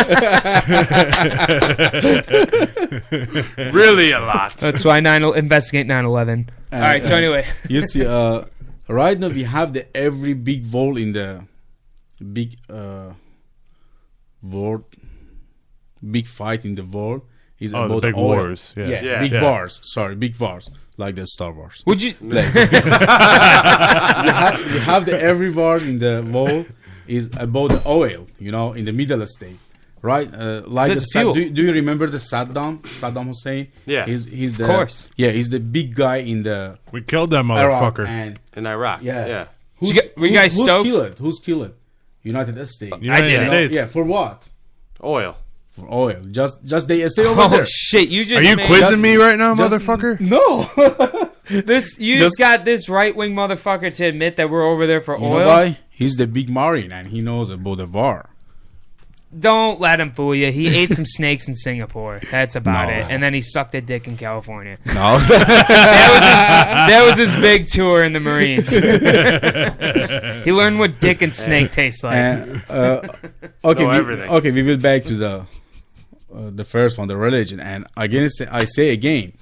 F: Really a lot.
E: That's why investigate 9/11. All right. So anyway,
H: you see, right now we have every big war in the big world. Big fight in the world is about
G: the big
H: oil.
G: wars. Yeah.
H: Big wars. Sorry, big wars like the Star Wars.
E: Would you?
H: You have every war in the world is about the oil. In the Middle State, right? Like
E: fuel.
H: Do you remember the Saddam Hussein?
F: Yeah,
H: he's the,
E: of course.
H: Yeah, he's the big guy in the.
G: We killed that motherfucker
F: in Iraq.
H: Yeah.
E: Were you guys stoked?
H: Who's killed it? United States.
G: United States.
H: Yeah, for what?
F: Oil.
H: For oil. Just they stay over there.
E: Oh shit! You just
G: are you quizzing me right now, motherfucker?
H: No.
E: Just got this right wing motherfucker to admit that we're over there for oil.
H: You know why? He's the big Marine and he knows about the war.
E: Don't let him fool you. He ate some snakes in Singapore. That's about it. And then he sucked a dick in California.
H: No.
E: that was his big tour in the Marines. He learned what dick and snake tastes like.
H: Okay, we will back to the first one, the religion. And again, I say again,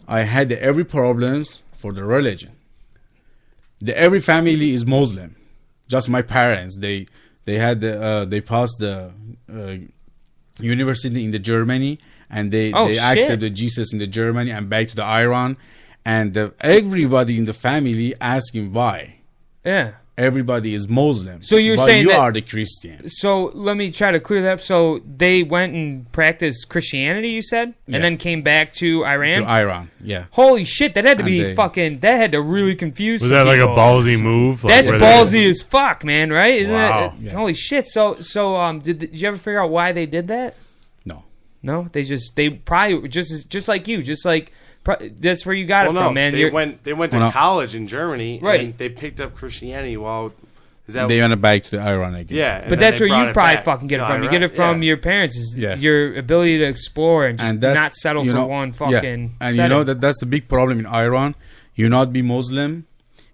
H: I had every problems for the religion. Every family is Muslim. Just my parents, they passed the university in the Germany, and they accepted Jesus in the Germany and back to the Iran, and everybody in the family asking why.
E: Yeah.
H: Everybody is Muslim.
E: So you're saying
H: you
E: that,
H: are the Christians.
E: So let me try to clear that up. So they went and practiced Christianity, you said, and then came back to Iran.
H: To Iran, yeah.
E: Holy shit! That had to be fucking. That had to really confuse.
G: Was that like a ballsy move?
E: That's ballsy as fuck, man. Right? Isn't
G: wow.
E: that? Yeah. Holy shit! So did you ever figure out why they did that? No. They probably just like you, that's where you got it from, man.
F: They went to college in Germany,
E: right?
F: And they picked up Christianity
H: they went back to Iran again.
F: Yeah,
E: but that's where you probably fucking get it from. You get it from your parents, your ability to explore and just not settle for one fucking.
H: And
E: setting.
H: that's the big problem in Iran. You not be Muslim,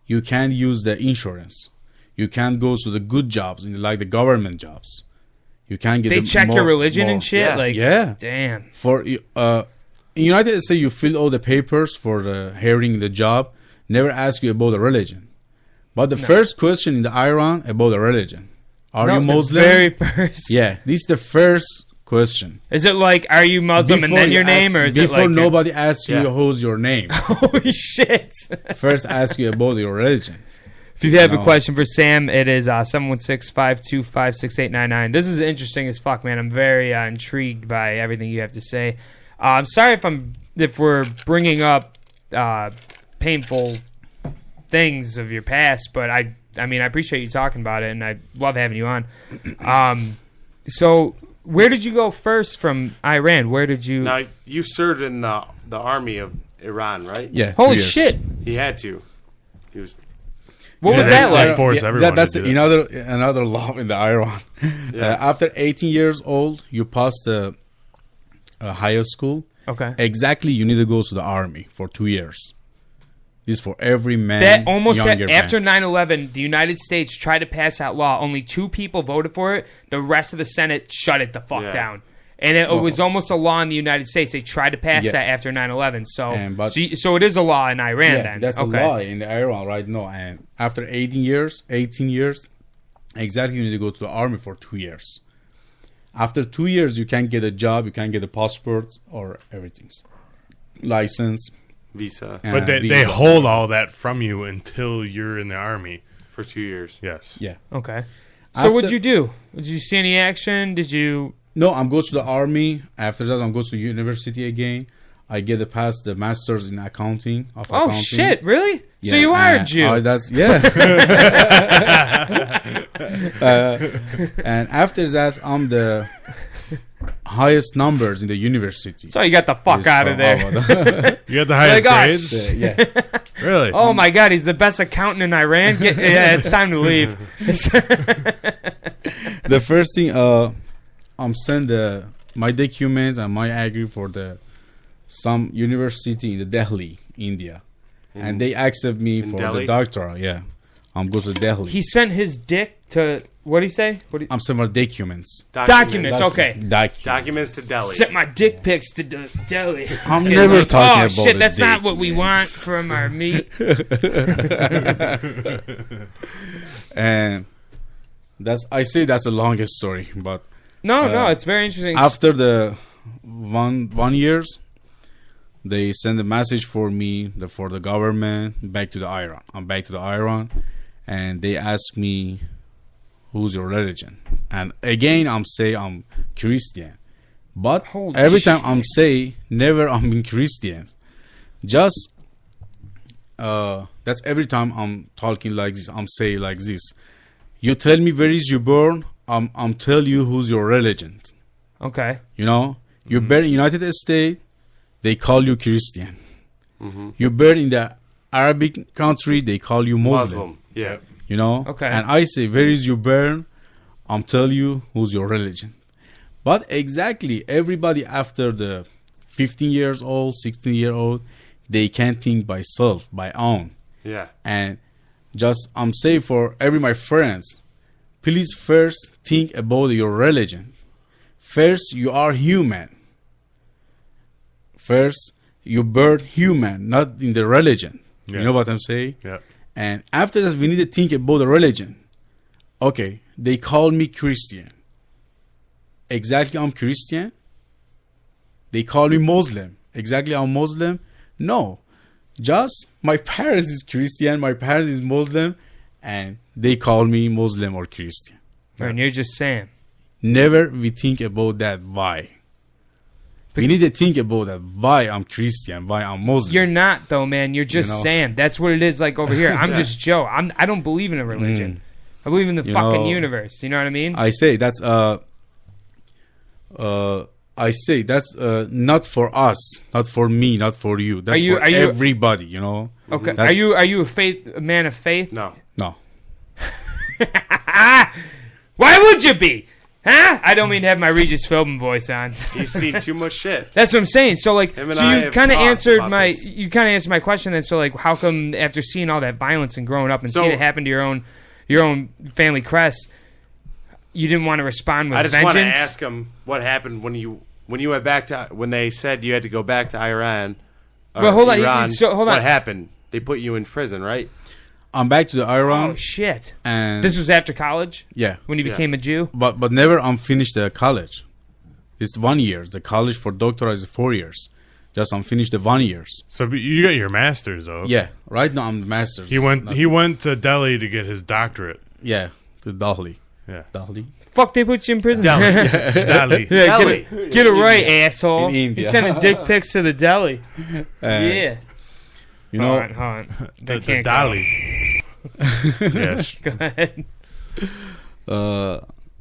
H: you can't use the insurance. You can't go to the good jobs, like the government jobs. You can't get.
E: They check your religion and shit. Damn.
H: For in United States, you fill all the papers for the hiring the job. Never ask you about the religion. But the first question in the Iran about the religion. Are you Muslim?
E: The very first.
H: Yeah, this is the first question.
E: Is it like, are you Muslim and then your name? Or is it like...
H: Before nobody asks you who's your name.
E: Holy shit.
H: First ask you about your religion.
E: If you have a question for Sam, it is 716-525-6899. This is interesting as fuck, man. I'm very intrigued by everything you have to say. I'm sorry if we're bringing up painful things of your past, but I mean I appreciate you talking about it, and I love having you on. So where did you go first from Iran? Where did you?
F: Now you served in the army of Iran, right?
H: Yeah.
E: Holy shit!
F: He had to. He was.
E: What was that like?
H: That's another law in the Iran. After 18 years old, you pass the higher school.
E: Okay.
H: Exactly, you need to go to the army for 2 years. This is for every man.
E: That almost
H: younger
E: after
H: man.
E: 9/11, the United States tried to pass that law. Only 2 people voted for it. The rest of the Senate shut it the fuck down. And it was almost a law in the United States. They tried to pass that after 9/11. So it is a law in Iran then.
H: That's a law in Iran right now. And after 18 years, exactly, you need to go to the army for 2 years. After 2 years, you can't get a job, you can't get a passport or everything. License.
F: Visa.
G: But they hold all that from you until you're in the army.
F: For 2 years.
G: Yes.
H: Yeah.
E: Okay. So what'd you do? Did you see any action? Did you...
H: No, I'm going to the army. After that, I'm going to university again. I get past the master's in accounting.
E: Oh, shit. Really?
H: Yeah,
E: so you are a Jew.
H: And after that, I'm the highest numbers in the university.
E: So you got the fuck
H: is
E: out of
H: from
E: there.
H: Harvard.
G: You got the highest
E: Like, oh,
G: grades?
H: yeah.
G: Really?
E: Oh my God, he's the best accountant in Iran. Yeah, it's time to leave.
H: The first thing, I'm send my documents and my agree for some university in the Delhi, India, and they accept me for
F: Delhi?
H: the doctoral. Yeah, I'm go to Delhi.
E: He sent his dick to what did he say?
H: I'm sending my documents.
E: Documents. Okay.
F: Documents to Delhi.
E: Sent my dick pics to Delhi.
H: I'm
E: Okay,
H: never
E: like,
H: talking
E: oh,
H: about
E: shit,
H: a
E: that's not
H: dick,
E: what we
H: man.
E: want from our meat.
H: And I say that's the longest story, but
E: No, it's very interesting.
H: after the one years, they send a message for me for the government back to the Iran. I'm back to the Iran, and they ask me, "Who's your religion?" And again, I'm say I'm Christian, but
E: Holy
H: every time I'm
E: shit.
H: say never I'm in Christians. Just that's every time I'm talking like this. I'm say like this. You tell me where is you born. I'm tell you who's your religion.
E: Okay.
H: You know, you born in United States, they call you Christian. You born in the Arabic country, they call you Muslim.
F: Yeah.
H: You know,
E: Okay.
H: And I say, where is you born? I'm tell you who's your religion. But exactly everybody after the 15 years old, 16-year-old, they can't think by self, by own.
F: Yeah.
H: And just I'm saying for every my friends, please first think about your religion. First, you are human. First, you birth human, not in the religion.
G: Yeah.
H: You know what I'm saying?
G: Yeah.
H: And after that, we need to think about the religion. Okay, they call me Christian. Exactly, I'm Christian. They call me Muslim. Exactly, I'm Muslim. No, just my parents is Christian, my parents is Muslim, and they call me Muslim or Christian.
E: And you're just saying.
H: Never we think about that why. We need to think about that why I'm Christian, why I'm Muslim.
E: You're not though, man. You're just
H: You know?
E: saying. That's what it is like over here. I'm just Joe. I don't believe in a religion. I believe in the
H: You
E: fucking
H: know,
E: universe. You know what I mean?
H: I say that's not for us, not for me, not for you. That's for everybody, you know.
E: Okay.
H: That's-
E: Are you a man of faith?
F: No.
H: No.
E: Why would you be? Huh? I don't mean to have my Regis Philbin voice on.
F: He's seen too much shit.
E: That's what I'm saying. So like,
F: Him and
E: so
F: I
E: you
F: have
E: kind of
F: talked
E: answered
F: about
E: my
F: this.
E: question. Then so like, how come after seeing all that violence and growing up and
F: So-
E: seeing it happen to your own family crest, you didn't want to respond with
F: I just
E: vengeance?
F: want to ask him what happened when you went back to when they said you had to go back to Iran.
E: Well, hold on,
F: Iran,
E: so hold on.
F: What happened? They put you in prison, right?
H: I'm back to the Iran.
E: Oh shit!
H: And
E: This was after college
H: yeah,
E: when you became a Jew.
H: but never I'm finished the college. It's 1 year. The college for doctorate is 4 years. Just I'm finished the 1 years.
G: So but you got your master's though.
H: Yeah, right now I'm master's.
G: He went.
H: Not-
G: He went to Delhi to get his doctorate.
H: Yeah, to Delhi.
G: Yeah.
H: Delhi.
E: Fuck, they put you in prison.
F: Delhi.
G: Delhi.
E: Yeah,
F: Delhi.
E: get it right, asshole.
H: In India.
E: He's sending dick pics to the deli.
H: And,
E: Yeah.
H: You know,
E: Hold on. They
G: The
E: can't
G: Delhi. Yes.
E: go. Go ahead.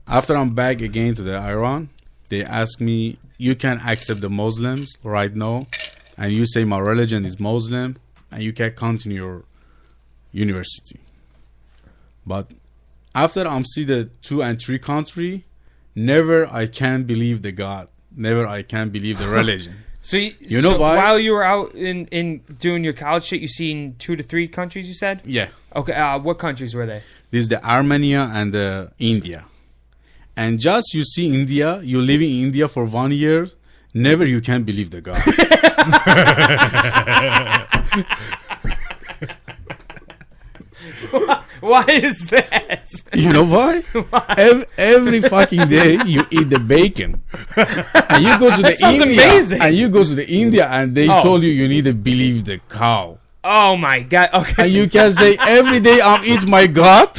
H: after I'm back again to the Iran, they ask me, you can accept the Muslims right now, and you say my religion is Muslim, and you can continue your university. But after I'm see the 2 and 3 country, never I can believe the God. Never I can believe the religion.
E: So
H: You know why?
E: While you were out in doing your college shit, you seen 2 to 3 countries. You said.
H: Yeah.
E: Okay. What countries were they?
H: This is the Armenia and the India. And just you see India, you live in India for 1 year, never you can believe the God.
E: Why is that?
H: You know why? Every fucking day you eat the bacon, and you go to the
E: sounds
H: India,
E: amazing.
H: and you go to the India, and they
E: Oh.
H: told you need to believe the cow,
E: Oh my god. Okay.
H: and you can say every day I'm eat my God.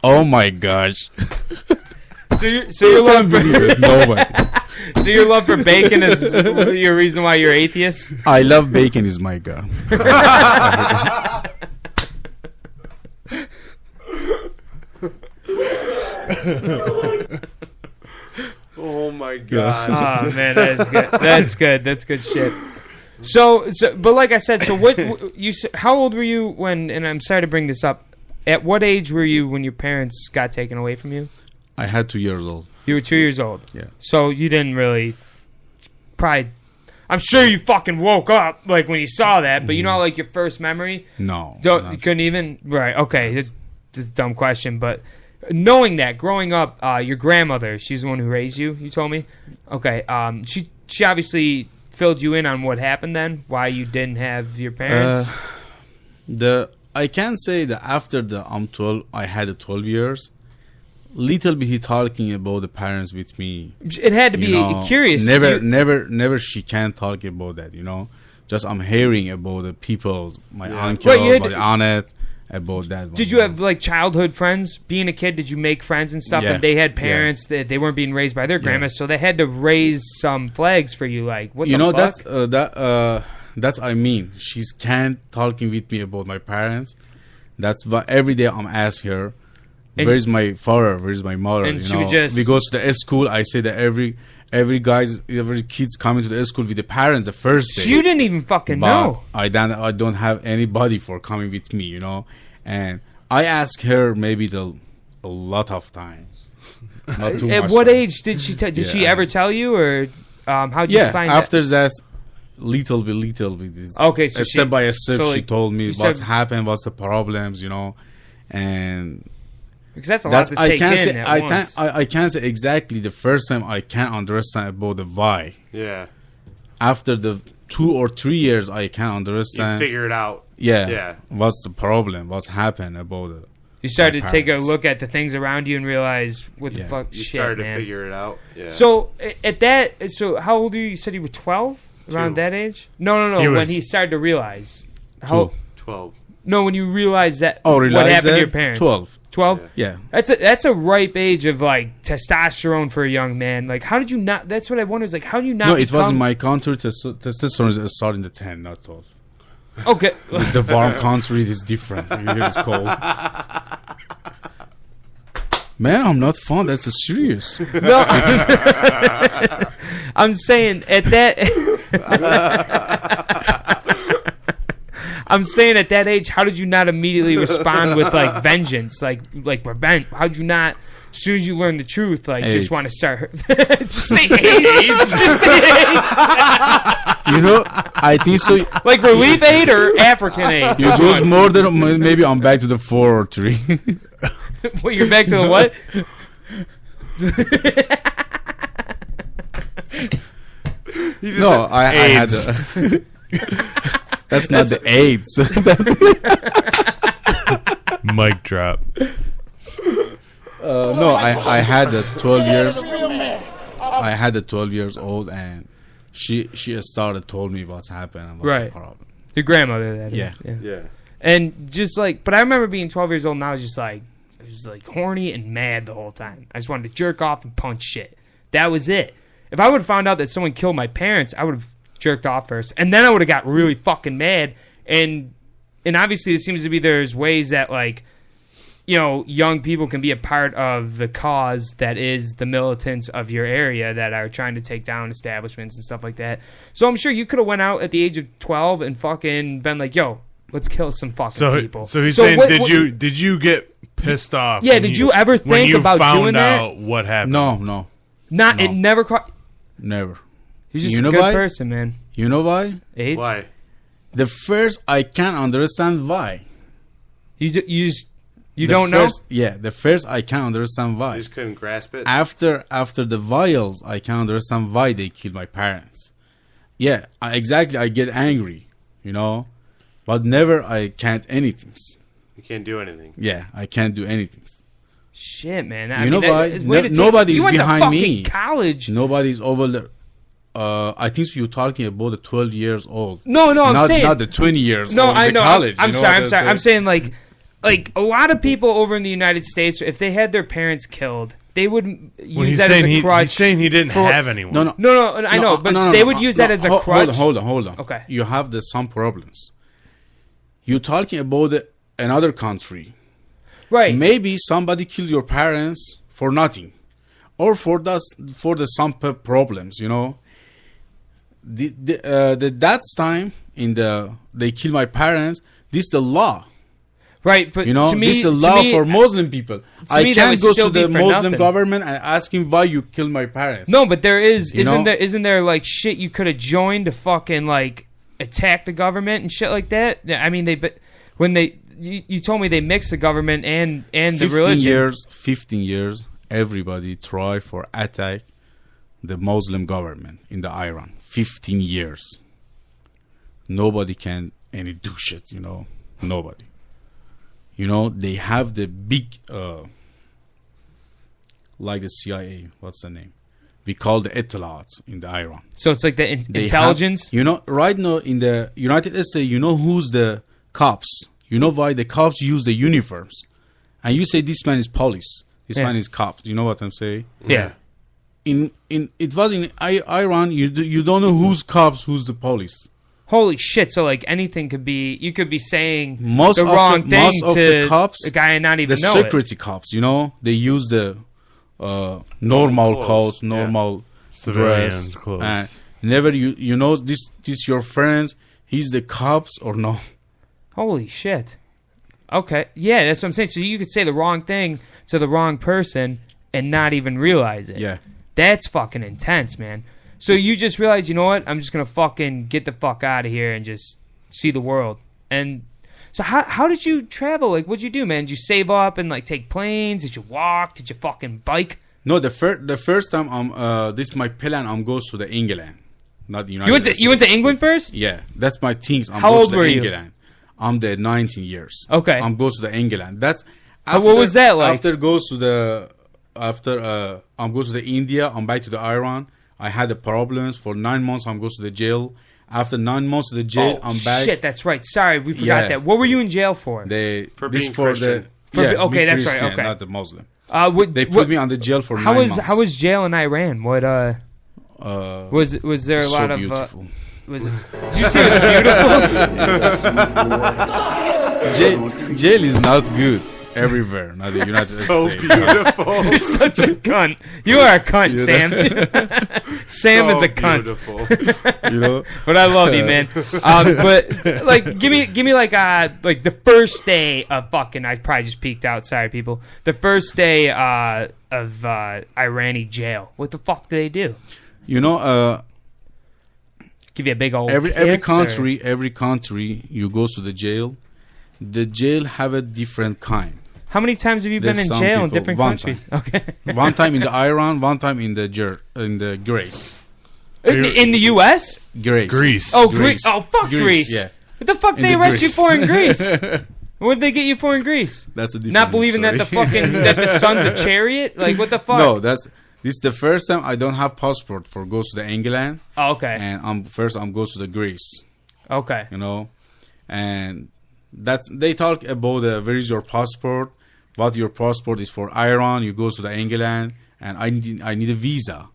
H: Oh my gosh!
E: So your
H: You
E: love
H: can't believe it.
E: for
H: Nobody.
E: so your love for bacon is your reason why you're atheist.
H: I love bacon. Is my God.
F: Oh my God.
E: Oh man, that's good. That's good. That's good shit. So, but like I said, so what you? How old were you when? And I'm sorry to bring this up. At what age were you when your parents got taken away from you?
H: I had 2 years old.
E: You were 2 years old.
H: Yeah.
E: So you didn't really, probably. I'm sure you fucking woke up like when you saw that, but you know, like your first memory.
H: No.
E: You couldn't even. Right. Okay. It's a dumb question, but knowing that, growing up, your grandmother, she's the one who raised you. You told me. Okay. She obviously filled you in on what happened then, why you didn't have your parents.
H: I can say that after the 12, I had the 12 years. Little bit he talking about the parents with me.
E: It had to be curious.
H: Never. She can't talk about that. Just I'm hearing about the people, my uncle, my aunt, about that.
E: Did you have like childhood friends? Being a kid, did you make friends and stuff?
H: Yeah.
E: And they had parents that they weren't being raised by their grandmas, so they had to raise some flags for you. Like what?
H: That's I mean. She can't talking with me about my parents. That's why every day I'm asking her, where's my father? Where's my mother?
E: And she would just.
H: We go to the school. I say that every kids coming to the school with the parents the first day.
E: So you didn't even fucking know.
H: I don't have anybody for coming with me. And I asked her maybe a lot of times. Not too
E: At
H: much
E: what
H: time.
E: age did she did she ever tell you, or how did you find
H: after
E: that?
H: little bit.
E: Okay, so
H: step by step,
E: so
H: she
E: like,
H: told me what's happened, what's the problems, and
E: because that's a lot to take in at once.
H: I can't say exactly the first time I can't understand about the why.
F: Yeah.
H: After the 2 or 3 years, I can't understand.
F: You figure it out.
H: Yeah. What's the problem? What's happened about it?
E: You started to take a look at the things around you and realize what the fuck
F: You
E: shit,
F: started
E: man.
F: to figure it out. Yeah.
E: So so how old are you? You said you were 12? Around that age? No. When he started to realize. How?
F: 12.
E: No, when you realized that.
H: Realize
E: what happened
H: that?
E: to your parents?
H: 12.
E: 12?
H: Yeah.
E: That's a ripe age of like testosterone for a young man. Like, how did you not? That's what I wonder. Is like, how do you not?
H: No, it was in my country. Testosterone is starting the 10, not 12.
E: Okay.
H: It's the warm country. It's different. Here it's cold. Man, I'm not fun. That's serious.
E: No, I'm saying at that. I'm saying at that age, how did you not immediately respond with like vengeance, like revenge? How did you not, as soon as you learn the truth, like just want to start? Just say AIDS. Just say AIDS.
H: I think so.
E: Like relief aid or African AIDS?
H: You goes more than maybe I'm back to the 4 or 3.
E: Well, you're back to the what?
H: No, I had the. That's not the AIDS.
G: Mic drop.
H: No, I had the 12 years. I had the 12 years old, and she started told me what's happened and what's the problem.
E: Your grandmother, that
H: Yeah.
E: is. Yeah. And just like, but I remember being 12 years old, and I was just like horny and mad the whole time. I just wanted to jerk off and punch shit. That was it. If I would have found out that someone killed my parents, I would have jerked off first, and then I would have got really fucking mad. And obviously, it seems to be there's ways that like, young people can be a part of the cause that is the militants of your area that are trying to take down establishments and stuff like that. So I'm sure you could have went out at the age of 12 and fucking been like, yo, let's kill some fucking people.
G: So he's saying, did you get pissed off?
E: Yeah, did you ever think about doing that?
G: When you found out what happened?
H: No.
E: Not, it never
H: Never.
E: He's just a good person, man.
H: You know why?
E: AIDS?
F: Why?
H: The first, I can't understand why.
E: You don't know?
H: Yeah, the first I can't understand why.
F: You just couldn't grasp it?
H: After the vials, I can't understand why they killed my parents. Yeah, exactly. I get angry, but never I can't anything.
F: You can't do anything.
H: Yeah, I can't do anything.
E: Shit, man.
H: Why? Nobody's behind me.
E: College.
H: Nobody's over there. I think you're talking about the 12 years old.
E: No, I'm saying
H: not the 20 years old.
E: No, I know.
H: College,
E: I'm sorry. I'm saying like a lot of people over in the United States, if they had their parents killed, they would use that as a crutch.
G: He's saying he didn't have anyone.
E: No, I know, but they would use that as a crutch.
H: Hold on.
E: Okay.
H: You have some problems. You're talking about another country.
E: Right.
H: Maybe somebody killed your parents for nothing. or for some problems, you know. That's time they kill my parents. This the law.
E: Right, but
H: you know,
E: to me,
H: this is the law for Muslim people. I can't go to the Muslim government and ask him why you killed my parents.
E: No, but there isn't there like shit you could have joined to fucking like attack the government and shit like that? I mean, you told me they mixed the government and the religion.
H: 15 years, everybody try for attack the Muslim government in the Iran. 15 years. Nobody can do shit, you know. Nobody. You know, they have the big, like the CIA. What's the name? We call the Etalat in the Iran.
E: So it's like the intelligence?
H: You know, right now in the United States, you know who's the cops. You know why the cops use the uniforms. And you say this man is police. This man is cops. You know what I'm saying?
E: Yeah.
H: It was in Iran, you don't know who's cops, who's the police.
E: Holy shit! So like anything could be, you could be saying
H: most
E: the wrong thing to
H: the cops,
E: the guy and not even know
H: it. The security cops, you know, they use the normal clothes, normal
G: civilians
H: dress.
G: clothes.
H: Never you know this your friends. He's the cops or no?
E: Holy shit! Okay, yeah, that's what I'm saying. So you could say the wrong thing to the wrong person and not even realize it.
H: Yeah,
E: that's fucking intense, man. So you just realize, you know what? I'm just gonna fucking get the fuck out of here and just see the world. And so how did you travel? Like, what'd you do, man? Did you save up and like take planes? Did you walk? Did you fucking bike?
H: No, the first time this my plan. I'm goes to the England, not the United States.
E: You went to England first?
H: Yeah, that's my things.
E: How old were you?
H: England. I'm the 19 years.
E: Okay.
H: I'm goes to the England. That's
E: after, what was that like?
H: I'm goes to the India. I'm back to the Iran. I had the problems for 9 months. I'm goes to the jail. After 9 months of the jail, I'm back.
E: Shit, that's right. Sorry, we forgot that. What were you in jail for?
F: For being Christian.
E: Okay, that's
H: Christian,
E: right. Okay,
H: not the Muslim.
E: They
H: put me on the jail for 9 months.
E: How was jail in Iran? What was there a lot of?
H: Beautiful.
E: Was it? Did you say it was beautiful?
H: Jail is not good everywhere. Not the United States.
F: So beautiful.
E: You're such a cunt. You are a cunt, Sam. Sam is a cunt.
F: Beautiful.
H: You know.
E: But I love you, man. But like, give me like the first day of fucking. I probably just peeked out. Sorry, people. The first day of Irani jail. What the fuck do they do?
H: You know.
E: Give you a big old.
H: Every country you go to the jail. The jail have a different kind.
E: How many times have you been in jail in different countries?
H: Time.
E: Okay.
H: One time in the Iran, one time in the Greece.
E: In the U.S.
H: Greece.
E: Oh, Greece. Oh, fuck Greece.
H: Yeah.
E: What the fuck did they arrest you for in Greece? What did they get you for in Greece?
H: That's a different
E: Not believing
H: story.
E: that the sun's a chariot? Like, what the fuck?
H: No, this is the first time I don't have passport for goes to the England.
E: Oh, okay.
H: And I'm goes to the Greece.
E: Okay.
H: You know, and they talk about where is your passport, what your passport is for Iran. You go to the England, and I need a visa.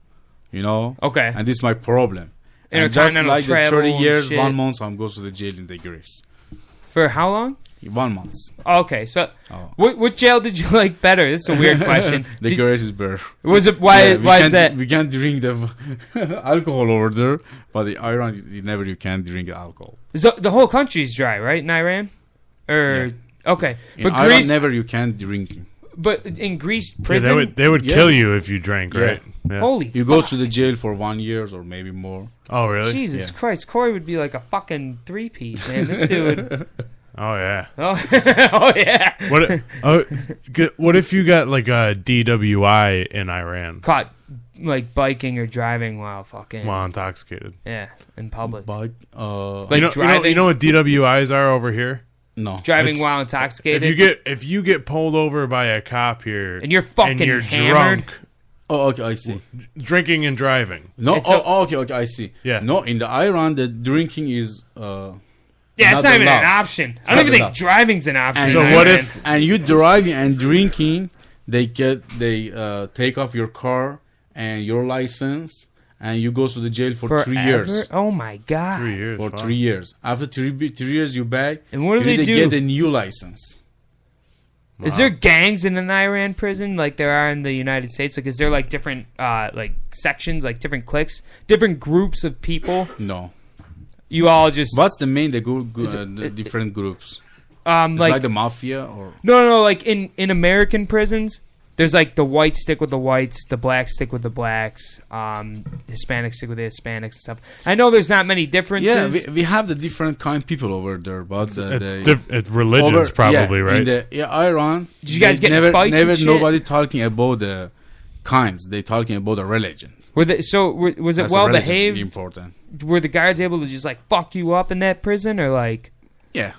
H: You know.
E: Okay.
H: And this is my problem. And just like the 30 years, 1 month, I'm goes to the jail in the Greece.
E: For how long?
H: 1 month.
E: Okay, so what jail did you like better? This is a weird question.
H: The Greece is better.
E: Was it why is that?
H: We can't drink the alcohol over there, but the Iran you can't drink alcohol.
E: So the whole country's dry, right? In Iran, okay,
H: in Iran Greece, never you can't drink.
E: But in Greece, prison
G: they would kill you if you drank, right?
H: Yeah.
E: Holy,
H: you go to the jail for 1 year or maybe more.
G: Oh really?
E: Jesus Christ, Corey would be like a fucking 3-piece, man. This dude.
G: Oh yeah.
E: Oh yeah.
G: What if you got like a DWI in Iran?
E: Caught like biking or driving while
G: intoxicated.
E: Yeah, in public.
H: Like
E: driving.
G: You know what DWIs are over here?
H: No.
E: Driving while intoxicated.
G: If you get pulled over by a cop here
E: and you're fucking hammered.
G: drunk.
H: Oh, okay, I see.
G: Drinking and driving.
H: No, okay, I see.
G: Yeah.
H: No, in the Iran, the drinking is.
E: Yeah, it's not even an option. I don't even think driving's an option.
H: And
G: so what if?
H: And you driving and drinking, they take off your car and your license, and you go to the jail for 3 years.
E: Oh my god!
G: 3 years.
H: For 3 years. After 3 years, you back.
E: And what do they do?
H: Get a new license.
E: Is there gangs in an Iran prison like there are in the United States? Like, is there like different like sections, like different cliques, different groups of people?
H: No.
E: You all just
H: What's the main the different groups? It's like the mafia or
E: no, like in American prisons, there's like the whites stick with the whites, the blacks stick with the blacks, Hispanics stick with the Hispanics and stuff. I know there's not many differences.
H: Yeah, we have the different kind of people over there, but
G: it's religions probably, right?
H: In Iran,
E: did you guys get in fights?
H: Never
E: and shit?
H: nobody talking about the kinds. They talking about the religion.
E: Was it
H: That's
E: well
H: the religion's
E: behaved?
H: Important.
E: Were the guards able to just like fuck you up in that prison or like?
H: Yeah.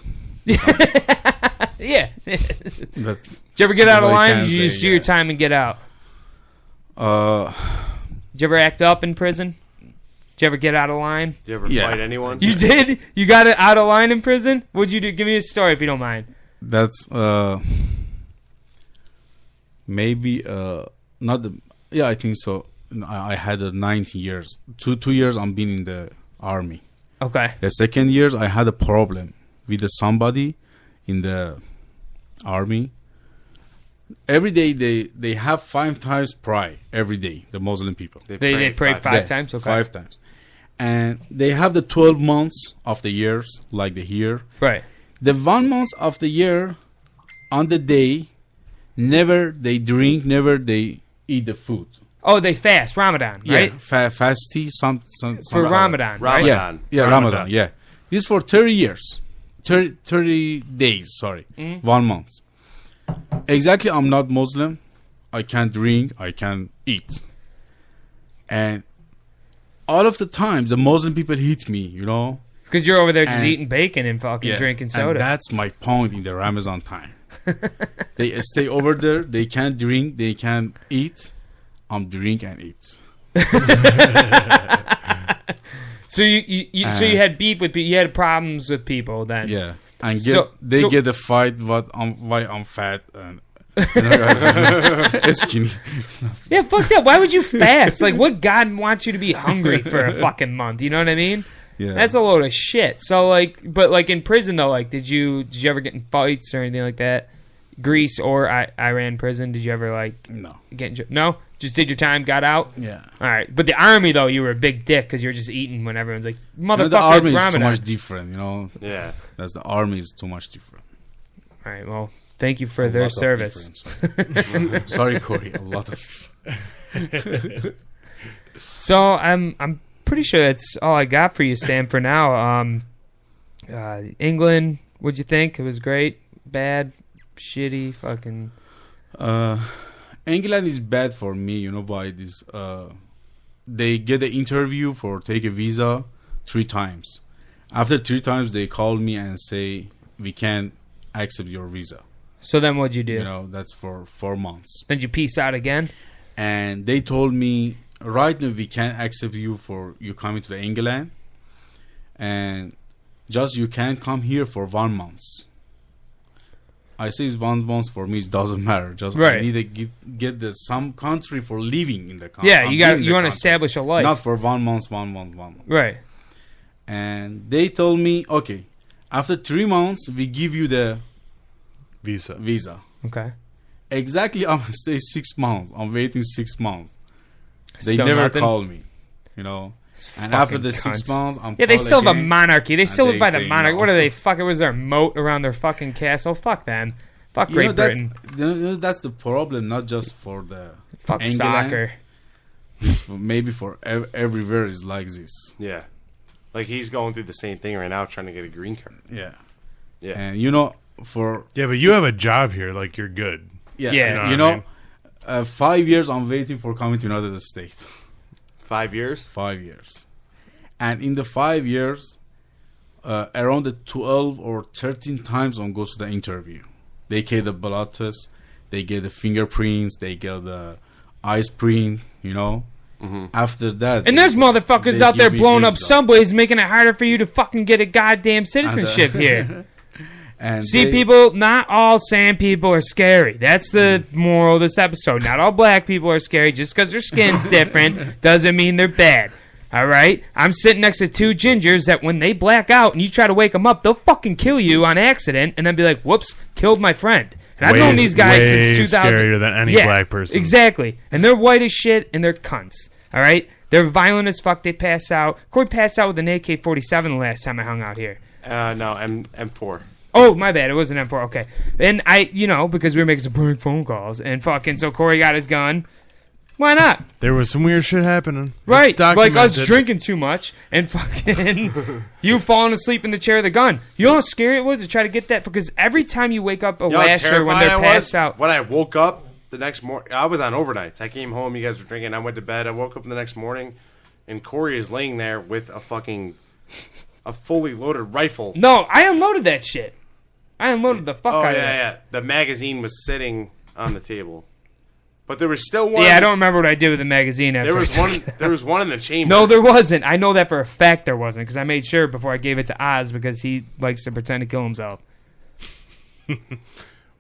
E: Yeah.
H: Did
E: you ever get out of line? Or did you just do your time and get out? Did you ever act up in prison? Did you ever get out of line?
F: Did you ever fight anyone?
E: You did? You got it out of line in prison? What'd you do? Give me a story if you don't mind.
H: That's maybe not the. Yeah, I think so. I had 90 years. 2 years I'm been in the army.
E: Okay.
H: The second years I had a problem with somebody in the army. Every day they have 5 times pray every day. The Muslim people
E: They pray 5 times. Okay.
H: 5 times, and they have the 12 months of the years like the year.
E: Right.
H: The 1 month of the year, on the day, never they drink, never they eat the food.
E: Oh, they fast Ramadan, right?
H: Yeah, fasty some
E: for Ramadan, right?
H: Yeah, Ramadan. Yeah, this is for 30 years, 30 days. Sorry, 1 month. Exactly, I'm not Muslim. I can't drink. I can eat. And all of the time, the Muslim people hit me. You know,
E: because you're over there just eating bacon and fucking drinking soda.
H: And that's my point in the Ramadan time. They stay over there. They can't drink. They can't eat. I'm drink and eat.
E: So you had beef with people. You had problems with people then.
H: Yeah, and they get the fight. Why I'm fat and skinny.
E: Yeah, fuck that. Why would you fast? Like, what God wants you to be hungry for a fucking month? You know what I mean?
H: Yeah,
E: that's a load of shit. So like, but like in prison though, like, did you ever get in fights or anything like that? Greece or Iran prison? Did you ever like no? Just did your time, got out.
H: Yeah.
E: All right, but the army though, you were a big dick because you were just eating when everyone's like, motherfucker,
H: the army
E: it's
H: is too
E: Ramadan.
H: much different, you know.
F: Yeah.
H: That's the army is too much different.
E: All right, well, thank you for their service.
H: Sorry, Corey, a lot of.
E: So I'm pretty sure that's all I got for you, Sam. For now, England, what'd you think? It was great, bad, shitty, fucking.
H: England is bad for me, you know, why this they get the interview for take a visa 3 times. After 3 times they call me and say we can't accept your visa.
E: So then what'd you do?
H: You know, that's for 4 months.
E: Then you peace out again?
H: And they told me right now we can't accept you for you coming to the England, and just you can't come here for 1 month. I say it's 1 month for me. It doesn't matter. Just
E: right.
H: I need to get some country for living in the country.
E: Yeah, you want to establish a life.
H: Not for 1 month, 1 month.
E: Right.
H: And they told me, okay, after 3 months we give you the visa.
E: Okay.
H: Exactly, I'm gonna stay 6 months. I'm waiting 6 months. They
E: Still
H: never
E: nothing?
H: call me. You know. And after the 6 months, I'm
E: they still have a
H: again,
E: monarchy. They still live by the monarchy.
H: No.
E: What are they? Fucking was there a moat around their fucking castle? Fuck them. Fuck Great Britain.
H: That's the problem. Not just for the
E: fuck
H: England.
E: soccer.
H: It's maybe for everywhere is like this.
F: Yeah, like he's going through the same thing right now, trying to get a green card.
H: Yeah.
F: Yeah.
H: And you know,
G: but you have a job here. Like you're good.
H: Yeah. You know, 5 years I'm waiting for coming to United States.
F: 5 years.
H: 5 years. And in the 5 years, around the 12 or 13 times on goes to the interview. They get the blood test, they get the fingerprints, they get the eyes print, you know.
F: Mm-hmm.
H: After that,
E: and there's motherfuckers out there blowing up subways, making it harder for you to fucking get a goddamn citizenship here.
H: And
E: see, people, not all sand people are scary. That's the moral of this episode. Not all black people are scary. Just because their skin's different doesn't mean they're bad. All right? I'm sitting next to 2 gingers that when they black out and you try to wake them up, they'll fucking kill you on accident and then be like, whoops, killed my friend. And I've known these guys since 2000.
G: Scarier than any black person.
E: Exactly. And they're white as shit, and they're cunts. All right? They're violent as fuck. They pass out. Corey passed out with an AK-47 the last time I hung out here.
F: No, M4.
E: Oh, my bad. It was an M4. Okay. And because we were making some prank phone calls, and fucking, so Corey got his gun. Why not?
G: There was some weird shit happening.
E: Right. Like us drinking too much and fucking you falling asleep in the chair of the gun. You know how scary it was to try to get that? Because every time you wake up a lasher when they're passed out.
F: When I woke up the next morning, I was on overnights. I came home, you guys were drinking, I went to bed. I woke up the next morning, and Corey is laying there with a fully loaded rifle.
E: No, I unloaded that shit. I unloaded the fuck out of it.
F: Yeah. The magazine was sitting on the table. But there was still one.
E: Yeah, I don't remember what I did with the magazine after.
F: There was one in the chamber.
E: No, there wasn't. I know that for a fact there wasn't, because I made sure before I gave it to Oz, because he likes to pretend to kill himself.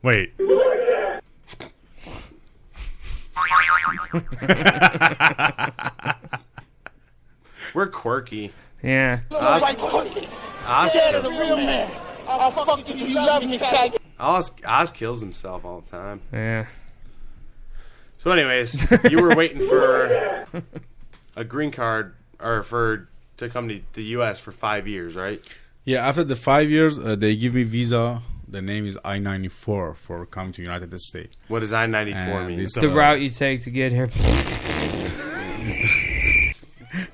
G: Wait.
F: We're quirky.
E: Yeah.
F: Oz kills himself all the time.
E: Yeah.
F: So, anyways, you were waiting for a green card to come to the U.S. for 5 years, right?
H: Yeah, after the 5 years, they give me visa. The name is I-94 for coming to United States.
F: What does I-94 mean?
E: It's the route you take to get here.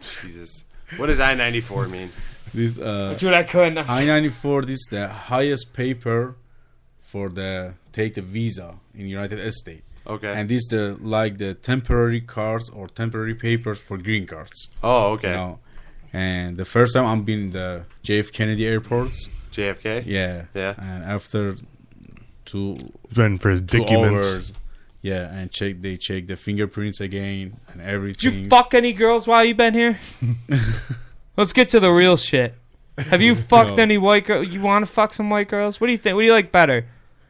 F: Jesus. What does I-94 mean?
H: This
E: Dude, I couldn't.
H: I-94, this is the highest paper for take the visa in United States.
F: Okay.
H: And this the temporary cards or temporary papers for green cards.
F: Oh, okay.
H: And the first time I'm been in the JF Kennedy airports.
F: JFK?
H: Yeah. And after
G: waiting for his documents.
H: 2 hours, and they check the fingerprints again and everything.
E: Did you fuck any girls while you been here? Let's get to the real shit. Have you fucked any white girls? You want to fuck some white girls? What do you think? What do you like better?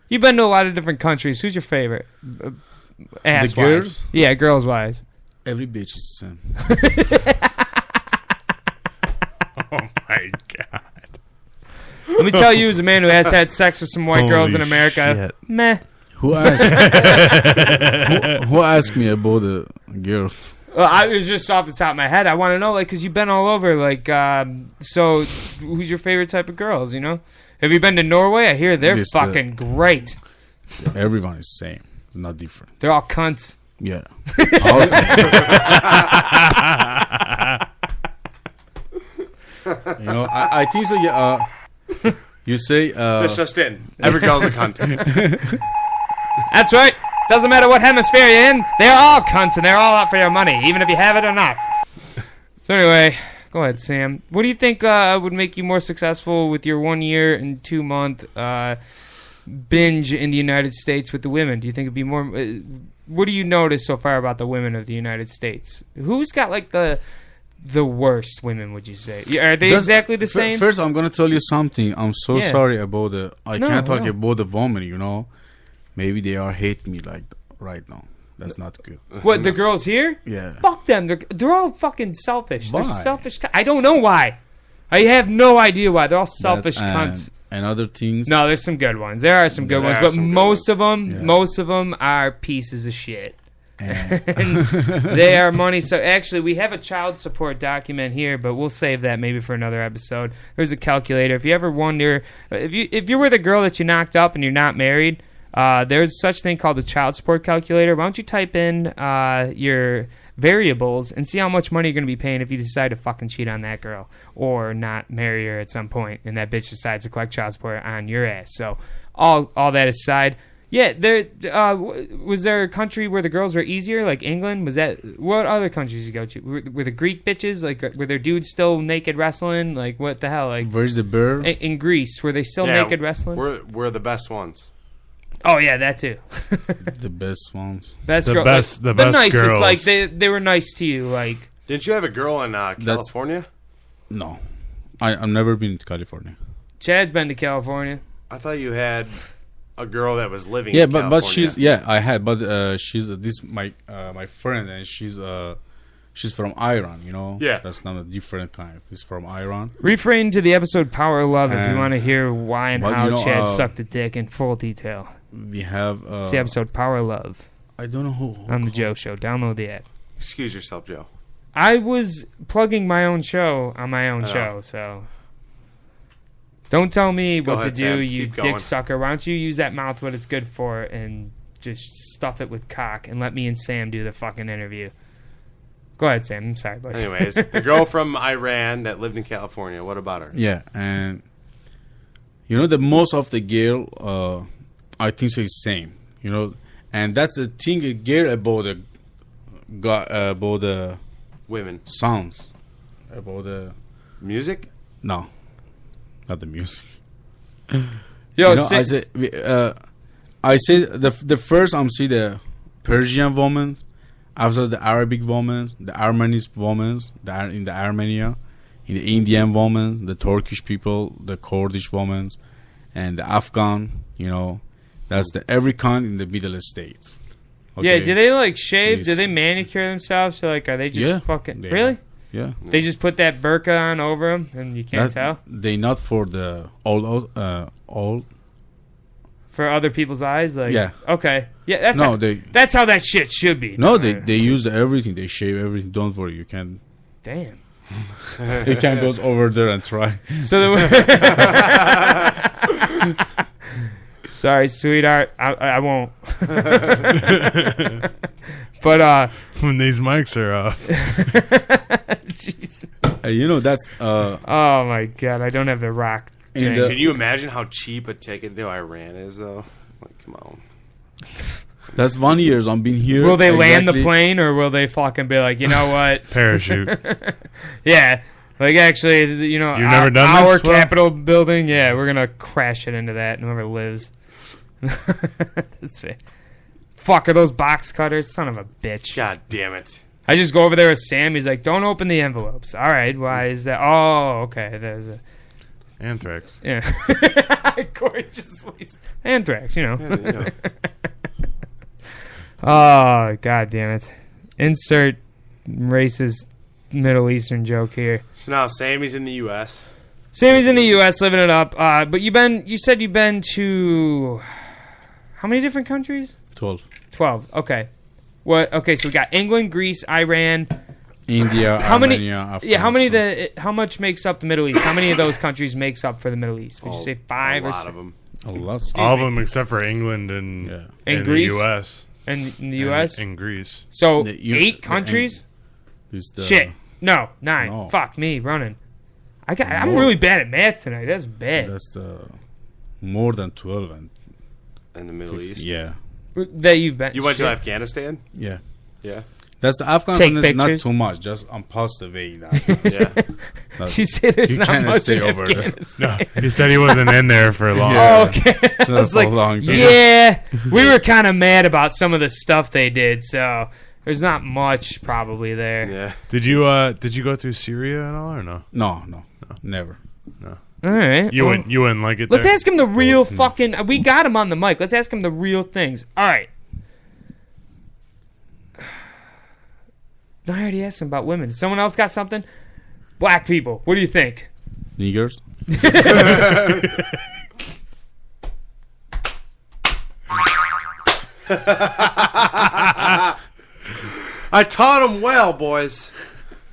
E: You've been to a lot of different countries. Who's your favorite? Ass-wise.
H: The girls?
E: Yeah, girls-wise.
H: Every bitch is the same.
G: Oh, my God.
E: Let me tell you, as a man who has had sex with some white girls in America, meh.
H: Who asked? who asked me about the girls?
E: I was just off the top of my head. I want to know, because you've been all over. So who's your favorite type of girls? Have you been to Norway? I hear they're fucking great.
H: Everyone is the same. It's not different.
E: They're all cunts.
H: Yeah. I think so. Yeah. You say.
F: That's just in. Every girl's a cunt.
E: That's right. Doesn't matter what hemisphere you're in. They're all cunts, and they're all out for your money, even if you have it or not. So anyway, go ahead, Sam. What do you think would make you more successful with your 1 year and 2 month binge in the United States with the women? Do you think it'd be more? What do you notice so far about the women of the United States? Who's got the worst women? Would you say? Are they exactly the same?
H: First, I'm gonna tell you something. I'm so sorry about I can't talk about the woman. Maybe they are hate me right now. That's not good.
E: What, the girls here?
H: Yeah.
E: Fuck them. They're all fucking selfish.
H: Why?
E: They're selfish. I don't know why. I have no idea why. They're all selfish cunts.
H: And other things.
E: No, there's some good ones. There are some good ones, but most of them are pieces of shit. And they are money. So actually, we have a child support document here, but we'll save that maybe for another episode. There's a calculator. If you ever wonder, if you're with a girl that you knocked up and you're not married, there's such thing called the child support calculator. Why don't you type in your variables and see how much money you're going to be paying if you decide to fucking cheat on that girl or not marry her at some point, and that bitch decides to collect child support on your ass. So all that aside, yeah, was there a country where the girls were easier, like England? Was that what other countries you go to? Were the Greek bitches were their dudes still naked wrestling? Like what the hell? Like
H: where's the bear?
E: In Greece, were they still naked wrestling?
F: We're the best ones.
E: Oh yeah, that too.
H: The best ones.
G: The best
E: nicest,
G: girls.
E: Like they were nice to you. Like,
F: didn't you have a girl in California?
H: No, I've never been to California.
E: Chad's been to California.
F: I thought you had a girl that was living. in California.
H: But she's I had, but she's my friend, and she's from Iran. You know.
F: Yeah.
H: That's not a different kind. She's from Iran.
E: Refrain to the episode Power of Love if you
H: And-
E: want to hear why and
H: but,
E: how
H: you know,
E: Chad sucked a dick in full detail.
H: We have.
E: It's the episode Power of Love
H: I don't know who.
E: on the Joe Show. Download the app.
F: Excuse yourself, Joe.
E: I was plugging my own show on my own show, so don't tell me
F: Go
E: what
F: ahead,
E: to do,
F: Sam.
E: you
F: Keep
E: dick
F: going.
E: sucker. Why don't you use that mouth what it's good for and just stuff it with cock and let me and Sam do the fucking interview. Go ahead, Sam. I'm sorry, buddy.
F: Anyways, the girl from Iran that lived in California. What about her?
H: Yeah, and you know the most of the girl, I think so is same. You know, and that's the thing a girl about the
F: Women.
H: sounds about the
F: Music?
H: no, not the music.
E: Yo,
H: You know, I say the first see the Persian woman, after the Arabic woman, the Armenian women, in the Armenia, in the Indian woman, the Turkish people, the Kurdish women, and the Afghan. You know, that's the every kind in the Middle States.
E: Yeah, do they like shave? Do
H: These-
E: they manicure themselves? So like, are they just
H: Yeah,
E: fucking
H: they
E: really?
H: are. Yeah,
E: They just put that burqa on over them, and you can't tell
H: they not for the old.
E: for other people's eyes. Like,
H: Yeah.
E: okay, yeah, that's
H: No,
E: how,
H: they
E: that's how that shit should be.
H: no they use everything. They shave everything. Don't worry, you can.
E: Damn.
H: You can go over there and try.
E: So the sorry, sweetheart, I won't. But
G: When these mics are off.
E: jeez.
H: You know that's
E: Oh my god, I don't have the rock.
H: in
E: thing.
H: the
F: Can you imagine how cheap a ticket to Iran is, though? Like, come on.
H: that's 1 year I'm been here.
E: Will they land the
H: exactly.
E: plane, or will they fucking be like, you know what?
G: Parachute.
E: Yeah, like actually, you know,
G: You've never done
E: our
G: this, Will?
E: Capitol building. Yeah, we're gonna crash it into that. And whoever lives, that's fair. Fuck, are those box cutters? Son of a bitch.
F: God damn it.
E: I just go over there with Sam. He's like, don't open the envelopes. All right, why is that? Oh, okay. There's a
G: Anthrax.
E: yeah. Corey just leaves anthrax. You know.
F: Yeah, you know.
E: Oh, god damn it! Insert racist Middle Eastern joke here.
F: So now Sammy's in the U.S.
E: Sammy's in the U.S. living it up. But you said you've been to how many different countries?
H: 12.
E: 12. Okay. What? Okay, so we got England, Greece, Iran.
H: India,
E: How many?
H: Armenia,
E: Yeah, how many? How much makes up the Middle East? How many of those countries makes up for the Middle East? Would you say five
F: a
E: or
F: lot
E: six?
F: of them.
H: A lot.
G: All of them except for England and,
H: Yeah.
E: And
G: and
E: Greece?
G: the U.S.
E: And in the U.S.
G: And Greece.
E: So
H: The
E: 8 countries.
H: Is the,
E: Shit. No, 9.
H: No.
E: Fuck me running. I'm
H: No.
E: really bad at math tonight. That's bad.
H: That's the more than 12 and
F: In the Middle East.
H: yeah,
E: That you've been.
F: You went to
E: shit.
F: Afghanistan?
H: yeah.
F: Yeah.
H: That's the Afghanistan
E: Take
H: is not
E: pictures.
H: too much. Just I'm past the way now.
F: Yeah.
E: You say there's
H: You
E: not
H: can't
E: much
H: stay
E: in
H: over there.
E: Afghanistan.
G: He said he wasn't in there for long.
H: Yeah.
E: Oh, okay. I
H: That's
E: was
H: a
E: like,
H: long time.
E: yeah, we were kind of mad about some of the stuff they did, so there's not much probably there.
F: Yeah.
G: Did you go through Syria and all or no?
H: No, never.
E: All right.
G: You
E: well,
G: wouldn't like it
E: Let's
G: there?
E: ask him the real fucking. We got him on the mic. Let's ask him the real things. All right. No, I already asked him about women. Someone else got something? Black people. What do you think?
H: Niggers.
F: I taught him well, boys.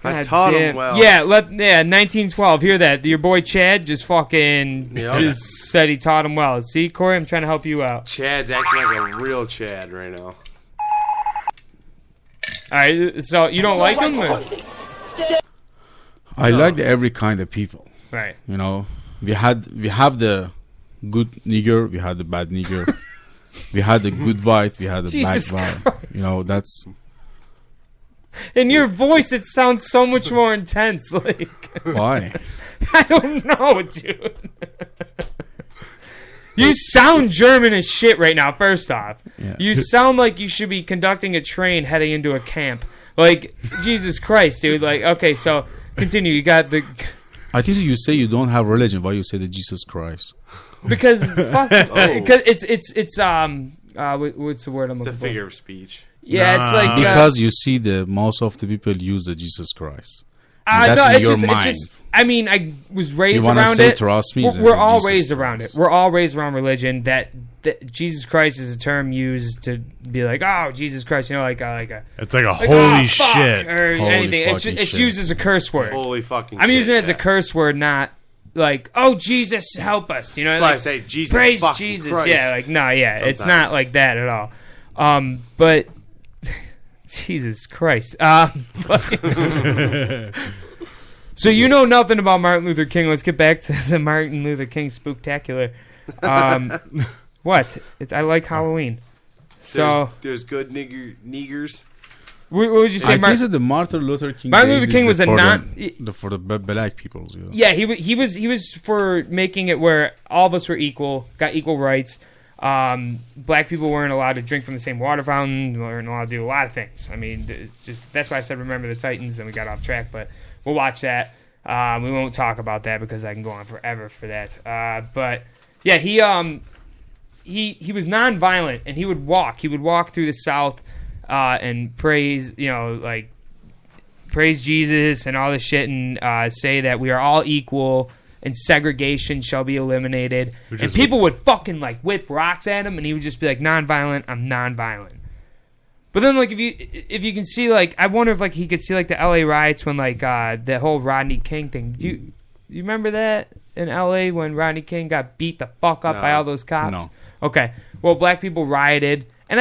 F: I
E: God
F: taught
E: damn.
F: him well.
E: Yeah, 1912. Hear that? Your boy Chad just fucking
F: Yep.
E: just said he taught him well. See, Corey, I'm trying to help you out.
F: Chad's acting like a real Chad right now.
E: All right, so you don't like him? Or?
H: I like every kind of people.
E: Right.
H: You know, we have the good nigger, we had the bad nigger, we had the good white, we had the
E: Jesus
H: black white.
E: Christ.
H: You know, that's
E: In your voice, it sounds so much more intense. Like
H: why.
E: I don't know, dude. You sound German as shit right now, first off.
H: Yeah.
E: You sound like you should be conducting a train heading into a camp. Like, Jesus Christ, dude. Like, okay, so continue. You got the...
H: I think you say you don't have religion. Why you say that Jesus Christ?
E: Because, fuck, because it's what's the word I'm
F: It's a
E: looking for?
F: figure of speech.
E: Yeah, it's like
H: Because you see, the most of the people use the Jesus Christ.
E: no,
H: that's in
E: it's
H: your
E: just,
H: mind.
E: it's just. I mean, I was raised
H: You wanna
E: around
H: say
E: it.
H: trust me,
E: We're
H: then
E: all
H: Jesus
E: raised around
H: Christ.
E: it. We're all raised around religion. That Jesus Christ is a term used to be like, oh, Jesus Christ, you know, like a.
G: It's like a
E: Like,
G: holy
E: oh, fuck,
G: shit.
E: or
H: Holy
E: anything. It's
H: fucking shit.
E: used as a curse word.
F: Holy fucking
E: I'm
F: shit,
E: using it as a
F: yeah.
E: curse word, not like, oh, Jesus, help us. You know,
F: That's why
E: like,
F: I say Jesus
E: praise
F: fucking
E: Jesus.
F: Christ.
E: Yeah, like no, yeah, it's not
F: Sometimes.
E: like that at all. But Jesus Christ. So you know nothing about Martin Luther King. Let's get back to the Martin Luther King Spooktacular. What? I like Halloween. So
F: there's good niggers.
E: what would you say?
H: I think that the Martin Luther King.
E: Martin
H: Days
E: Luther King
H: is
E: was a
H: for
E: non-
H: for the black people. You know?
E: Yeah, he was for making it where all of us were equal, got equal rights. Black people weren't allowed to drink from the same water fountain. Weren't allowed to do a lot of things. I mean, it's just that's why I said remember the Titans. Then we got off track, but we'll watch that. We won't talk about that because I can go on forever for that. But yeah, he was nonviolent and he would walk. He would walk through the South and praise, praise Jesus and all this shit and say that we are all equal and segregation shall be eliminated. And people would fucking whip rocks at him and he would just be like, nonviolent, I'm nonviolent. But then if you can see I wonder if he could see the LA riots when the whole Rodney King thing. Do you remember that in LA when Rodney King got beat the fuck up by all those cops?
H: No.
E: Okay. Well, black people rioted and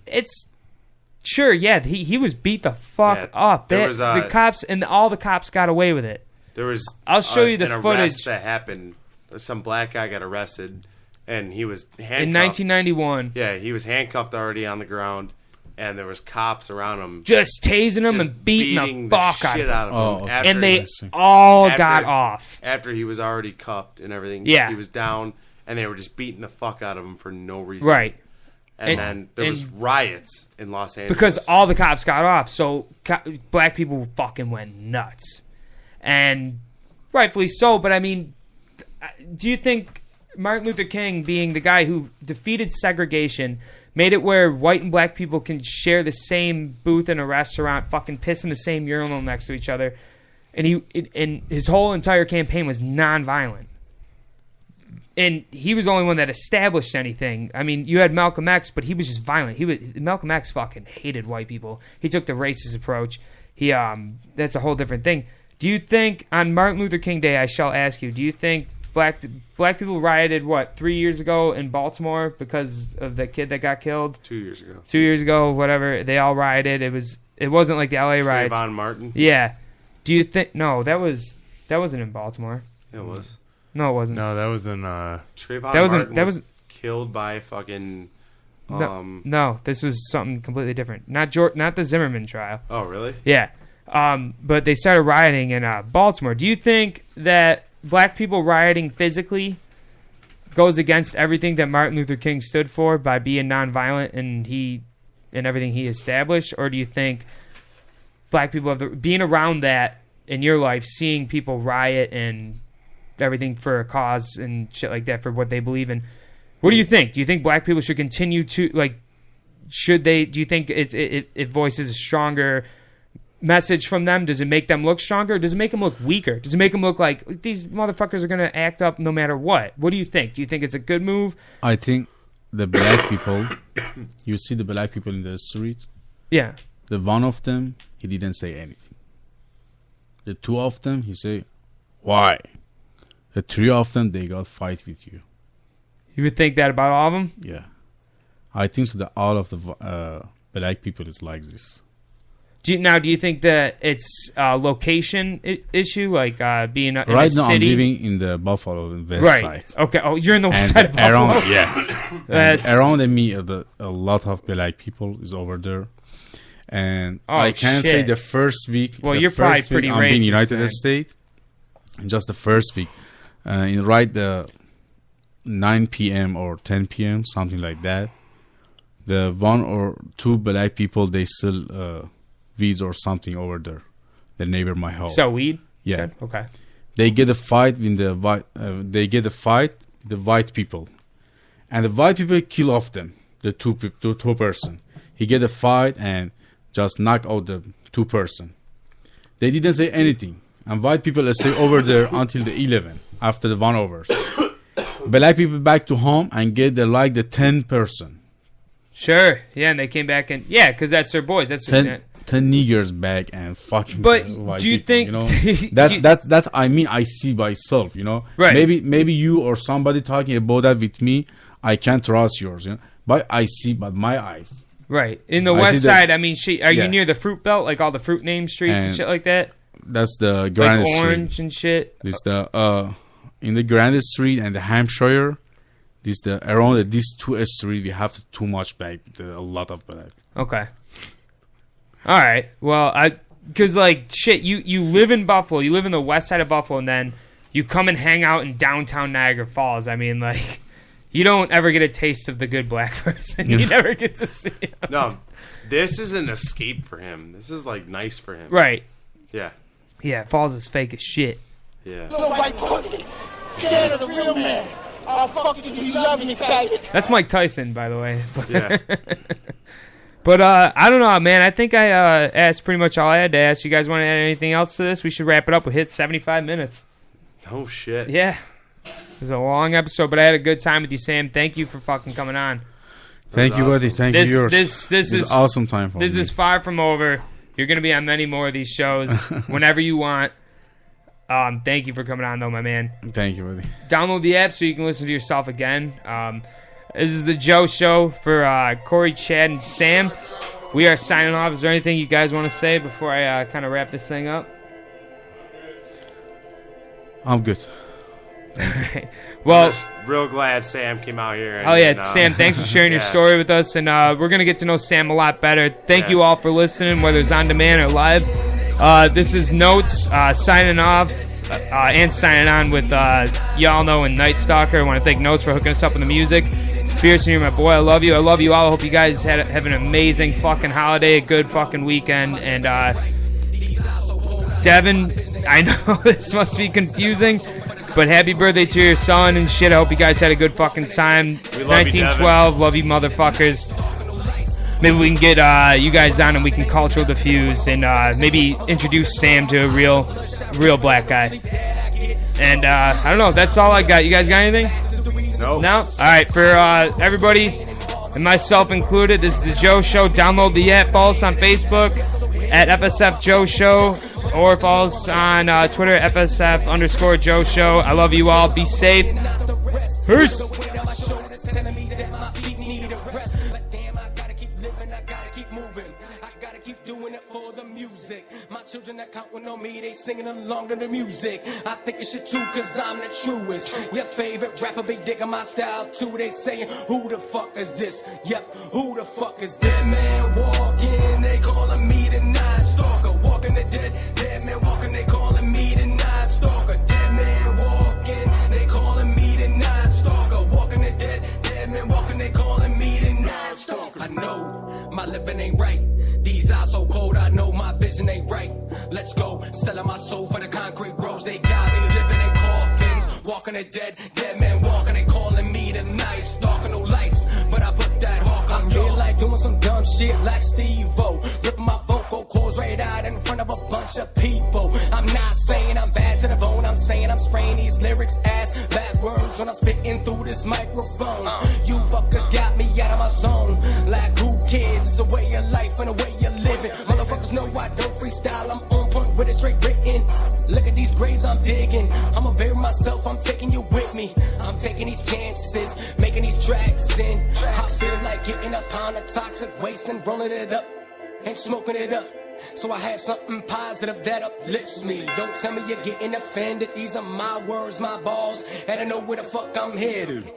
E: it's sure, yeah, he was beat the fuck up.
F: There was,
E: the cops and all the cops got away with it.
F: There was
E: I'll show you the
F: an
E: footage
F: arrest that happened. Some black guy got arrested, and he was handcuffed.
E: in 1991.
F: Yeah, he was handcuffed already on the ground, and there was cops around him,
E: Just tasing him
F: just
E: and beating the fuck
F: shit
E: out of him.
F: of him.
H: Oh,
F: After,
E: And they
H: see.
E: all
F: after-
E: got off.
F: after he was already cuffed and everything.
E: Yeah.
F: he was down, and they were just beating the fuck out of him for no reason.
E: Right.
F: And then there was riots in Los Angeles
E: Because all the cops got off, so black people fucking went nuts. And rightfully so, but I mean, do you think Martin Luther King, being the guy who defeated segregation, made it where white and black people can share the same booth in a restaurant, fucking piss in the same urinal next to each other, and his whole entire campaign was nonviolent? And he was the only one that established anything. I mean, you had Malcolm X, but he was just violent. Malcolm X fucking hated white people. He took the racist approach. That's a whole different thing. Do you think on Martin Luther King Day, I shall ask you, do you think black people rioted 3 years ago in Baltimore because of the kid that got killed?
F: 2 years ago.
E: 2 years ago, whatever. They all rioted. It wasn't like the LA riots.
F: Trayvon Martin.
E: Yeah. Do you think that wasn't in Baltimore?
F: It was.
E: No, it wasn't.
G: No, that was in.
F: Trayvon
E: That wasn't-
F: Martin
E: that
F: was
E: was-
F: killed by fucking.
E: No, this was something completely different. Not the Zimmerman trial.
F: Oh, really?
E: Yeah. But they started rioting in Baltimore. Do you think that black people rioting physically goes against everything that Martin Luther King stood for by being nonviolent and everything he established? Or do you think black people being around that in your life, seeing people riot and everything for a cause and shit like that for what they believe in? What do you think? Do you think black people should continue to do you think it voices a stronger message from them? Does it make them look stronger? Or does it make them look weaker? Does it make them look like these motherfuckers are going to act up no matter what? What do you think? Do you think it's a good move?
H: I think the black people, you see the black people in the street,
E: Yeah.
H: the one of them, he didn't say anything. The two of them, he say, why? The three of them, they got fight with you.
E: You would think that about all of them?
H: Yeah. I think so that all of the black people is like this.
E: Do you think that it's a location issue, being in
H: Right
E: a
H: now,
E: city?
H: I'm living in the Buffalo west
E: Right.
H: side.
E: Okay. Oh, you're in the west
H: And
E: side of Buffalo.
H: around, yeah.
E: That's-
H: And around me, a lot of black people is over there. And
E: Oh,
H: I can say
E: shit.
H: the first week.
E: Well,
H: the
E: you're probably
H: first week
E: pretty
H: I'm in
E: racist
H: United
E: then.
H: States. Just the first week, in the 9 p.m. or 10 p.m. something like that. The one or two black people, they sell weeds or something over there. The neighbor my house.
E: So weed? you
H: Yeah.
E: said? Okay.
H: They get a fight with the white. They get a fight with the white people, and the white people kill off them, the two person. He get a fight and just knock out the 2 person. They didn't say anything, and white people stay over there until the 11 after the 1 hours. Black people back to home and get the 10 person.
E: Sure, yeah, and they came back and because that's their boys. That's
H: 10 niggers back and fucking.
E: But
H: white
E: do you
H: people,
E: think
H: that's I mean I see myself,
E: Right.
H: Maybe you or somebody talking about that with me, I can't trust yours, but I see by my eyes.
E: Right. In the
H: I
E: west
H: see that-
E: side, I mean, are you near the fruit belt, like all the fruit name streets and shit like that?
H: That's the
E: Like
H: Grand
E: Orange
H: Street.
E: and shit.
H: This the in the Grand Street and the Hampshire. This the around these 2 streets we have too much black, a lot of black.
E: Okay. All right. Well, because like shit, you live in Buffalo, you live in the west side of Buffalo, and then you come and hang out in downtown Niagara Falls. I mean, like, you don't ever get a taste of the good black person. You never get to see him.
F: No, this is an escape for him. This is like nice for him.
E: Right.
F: Yeah.
E: Yeah, Falls is fake as shit.
F: Yeah.
J: Little white pussy, scared of the real man. I'll fuck you till you love me, faggot.
E: That's Mike Tyson, by the way.
F: Yeah.
E: But I don't know, man. I think I asked pretty much all I had to ask. You guys want to add anything else to this? We should wrap it up. We hit 75 minutes.
F: Oh, shit.
E: Yeah. It was a long episode, but I had a good time with you, Sam. Thank you for fucking coming on.
H: Thank you, buddy. Thank you. Yours.
E: This is
H: awesome time for me.
E: This is far from over. You're going to be on many more of these shows whenever you want. Thank you for coming on, though, my man.
H: Thank you, buddy.
E: Download the app so you can listen to yourself again. This is the Joe Show for Corey, Chad, and Sam. We are signing off. Is there anything you guys want to say before I kind of wrap this thing up?
H: I'm good.
E: Right. Well,
F: I'm just real glad Sam came out here.
E: Sam, thanks for sharing your story with us, and we're going to get to know Sam a lot better. Thank you all for listening, whether it's on demand or live. This is Notes signing off and signing on with Y'all Know and Night Stalker. I want to thank Notes for hooking us up with the music. Pearson, you're my boy. I love you. I love you all. I hope you guys have an amazing fucking holiday, a good fucking weekend. And Devin, I know this must be confusing, but happy birthday to your son and shit. I hope you guys had a good fucking time.
F: We love
E: 1912, love you motherfuckers. Maybe we can get you guys on and we can cultural diffuse and maybe introduce Sam to a real black guy. And I don't know. That's all I got. You guys got anything?
F: No.
E: No? All right. For everybody and myself included, this is the Joe Show. Download the app. Follow us on Facebook at FSF Joe Show or follow us on Twitter at FSF_Joe Show. I love you all. Be safe. Peace.
D: Children that counting on me, they singing along to the music. I think it should too, cause I'm the truest. Yes, favorite rapper, be digging my style too. They saying, who the fuck is this? Yep, who the fuck is this? Dead man walking, they calling me the Night Stalker. Walking the dead man walking, they calling me the Night Stalker. Dead man walking, they calling me the Night Stalker. Walking the dead man walking, they calling me the Night Stalker. I know my living ain't right. These eyes so cold, I know my vision ain't right. Let's go, selling my soul for the concrete roads. They got me living in coffins, walking a dead man walking. They calling me the Night Stalker, no lights, but I put that hawk on. I feel like doing some dumb shit like Steve-O, ripping my vocal cords right out in front of a bunch of people. I'm not saying I'm bad to the bone, I'm saying I'm spraying these lyrics ass backwards when I'm spitting through this microphone. You fuckers got me out of my zone, like who cares? It's a way of life and a way of living. Motherfuckers know I don't freestyle, I'm on point with it straight written. Look at these graves I'm digging, I'ma bury myself, I'm taking you with me. I'm taking these chances, making these tracks in. I feel like getting a pound of toxic waste and rolling it up and smoking it up. So I have something positive that uplifts me. Don't tell me you're getting offended. These are my words, my balls, and I know where the fuck I'm headed.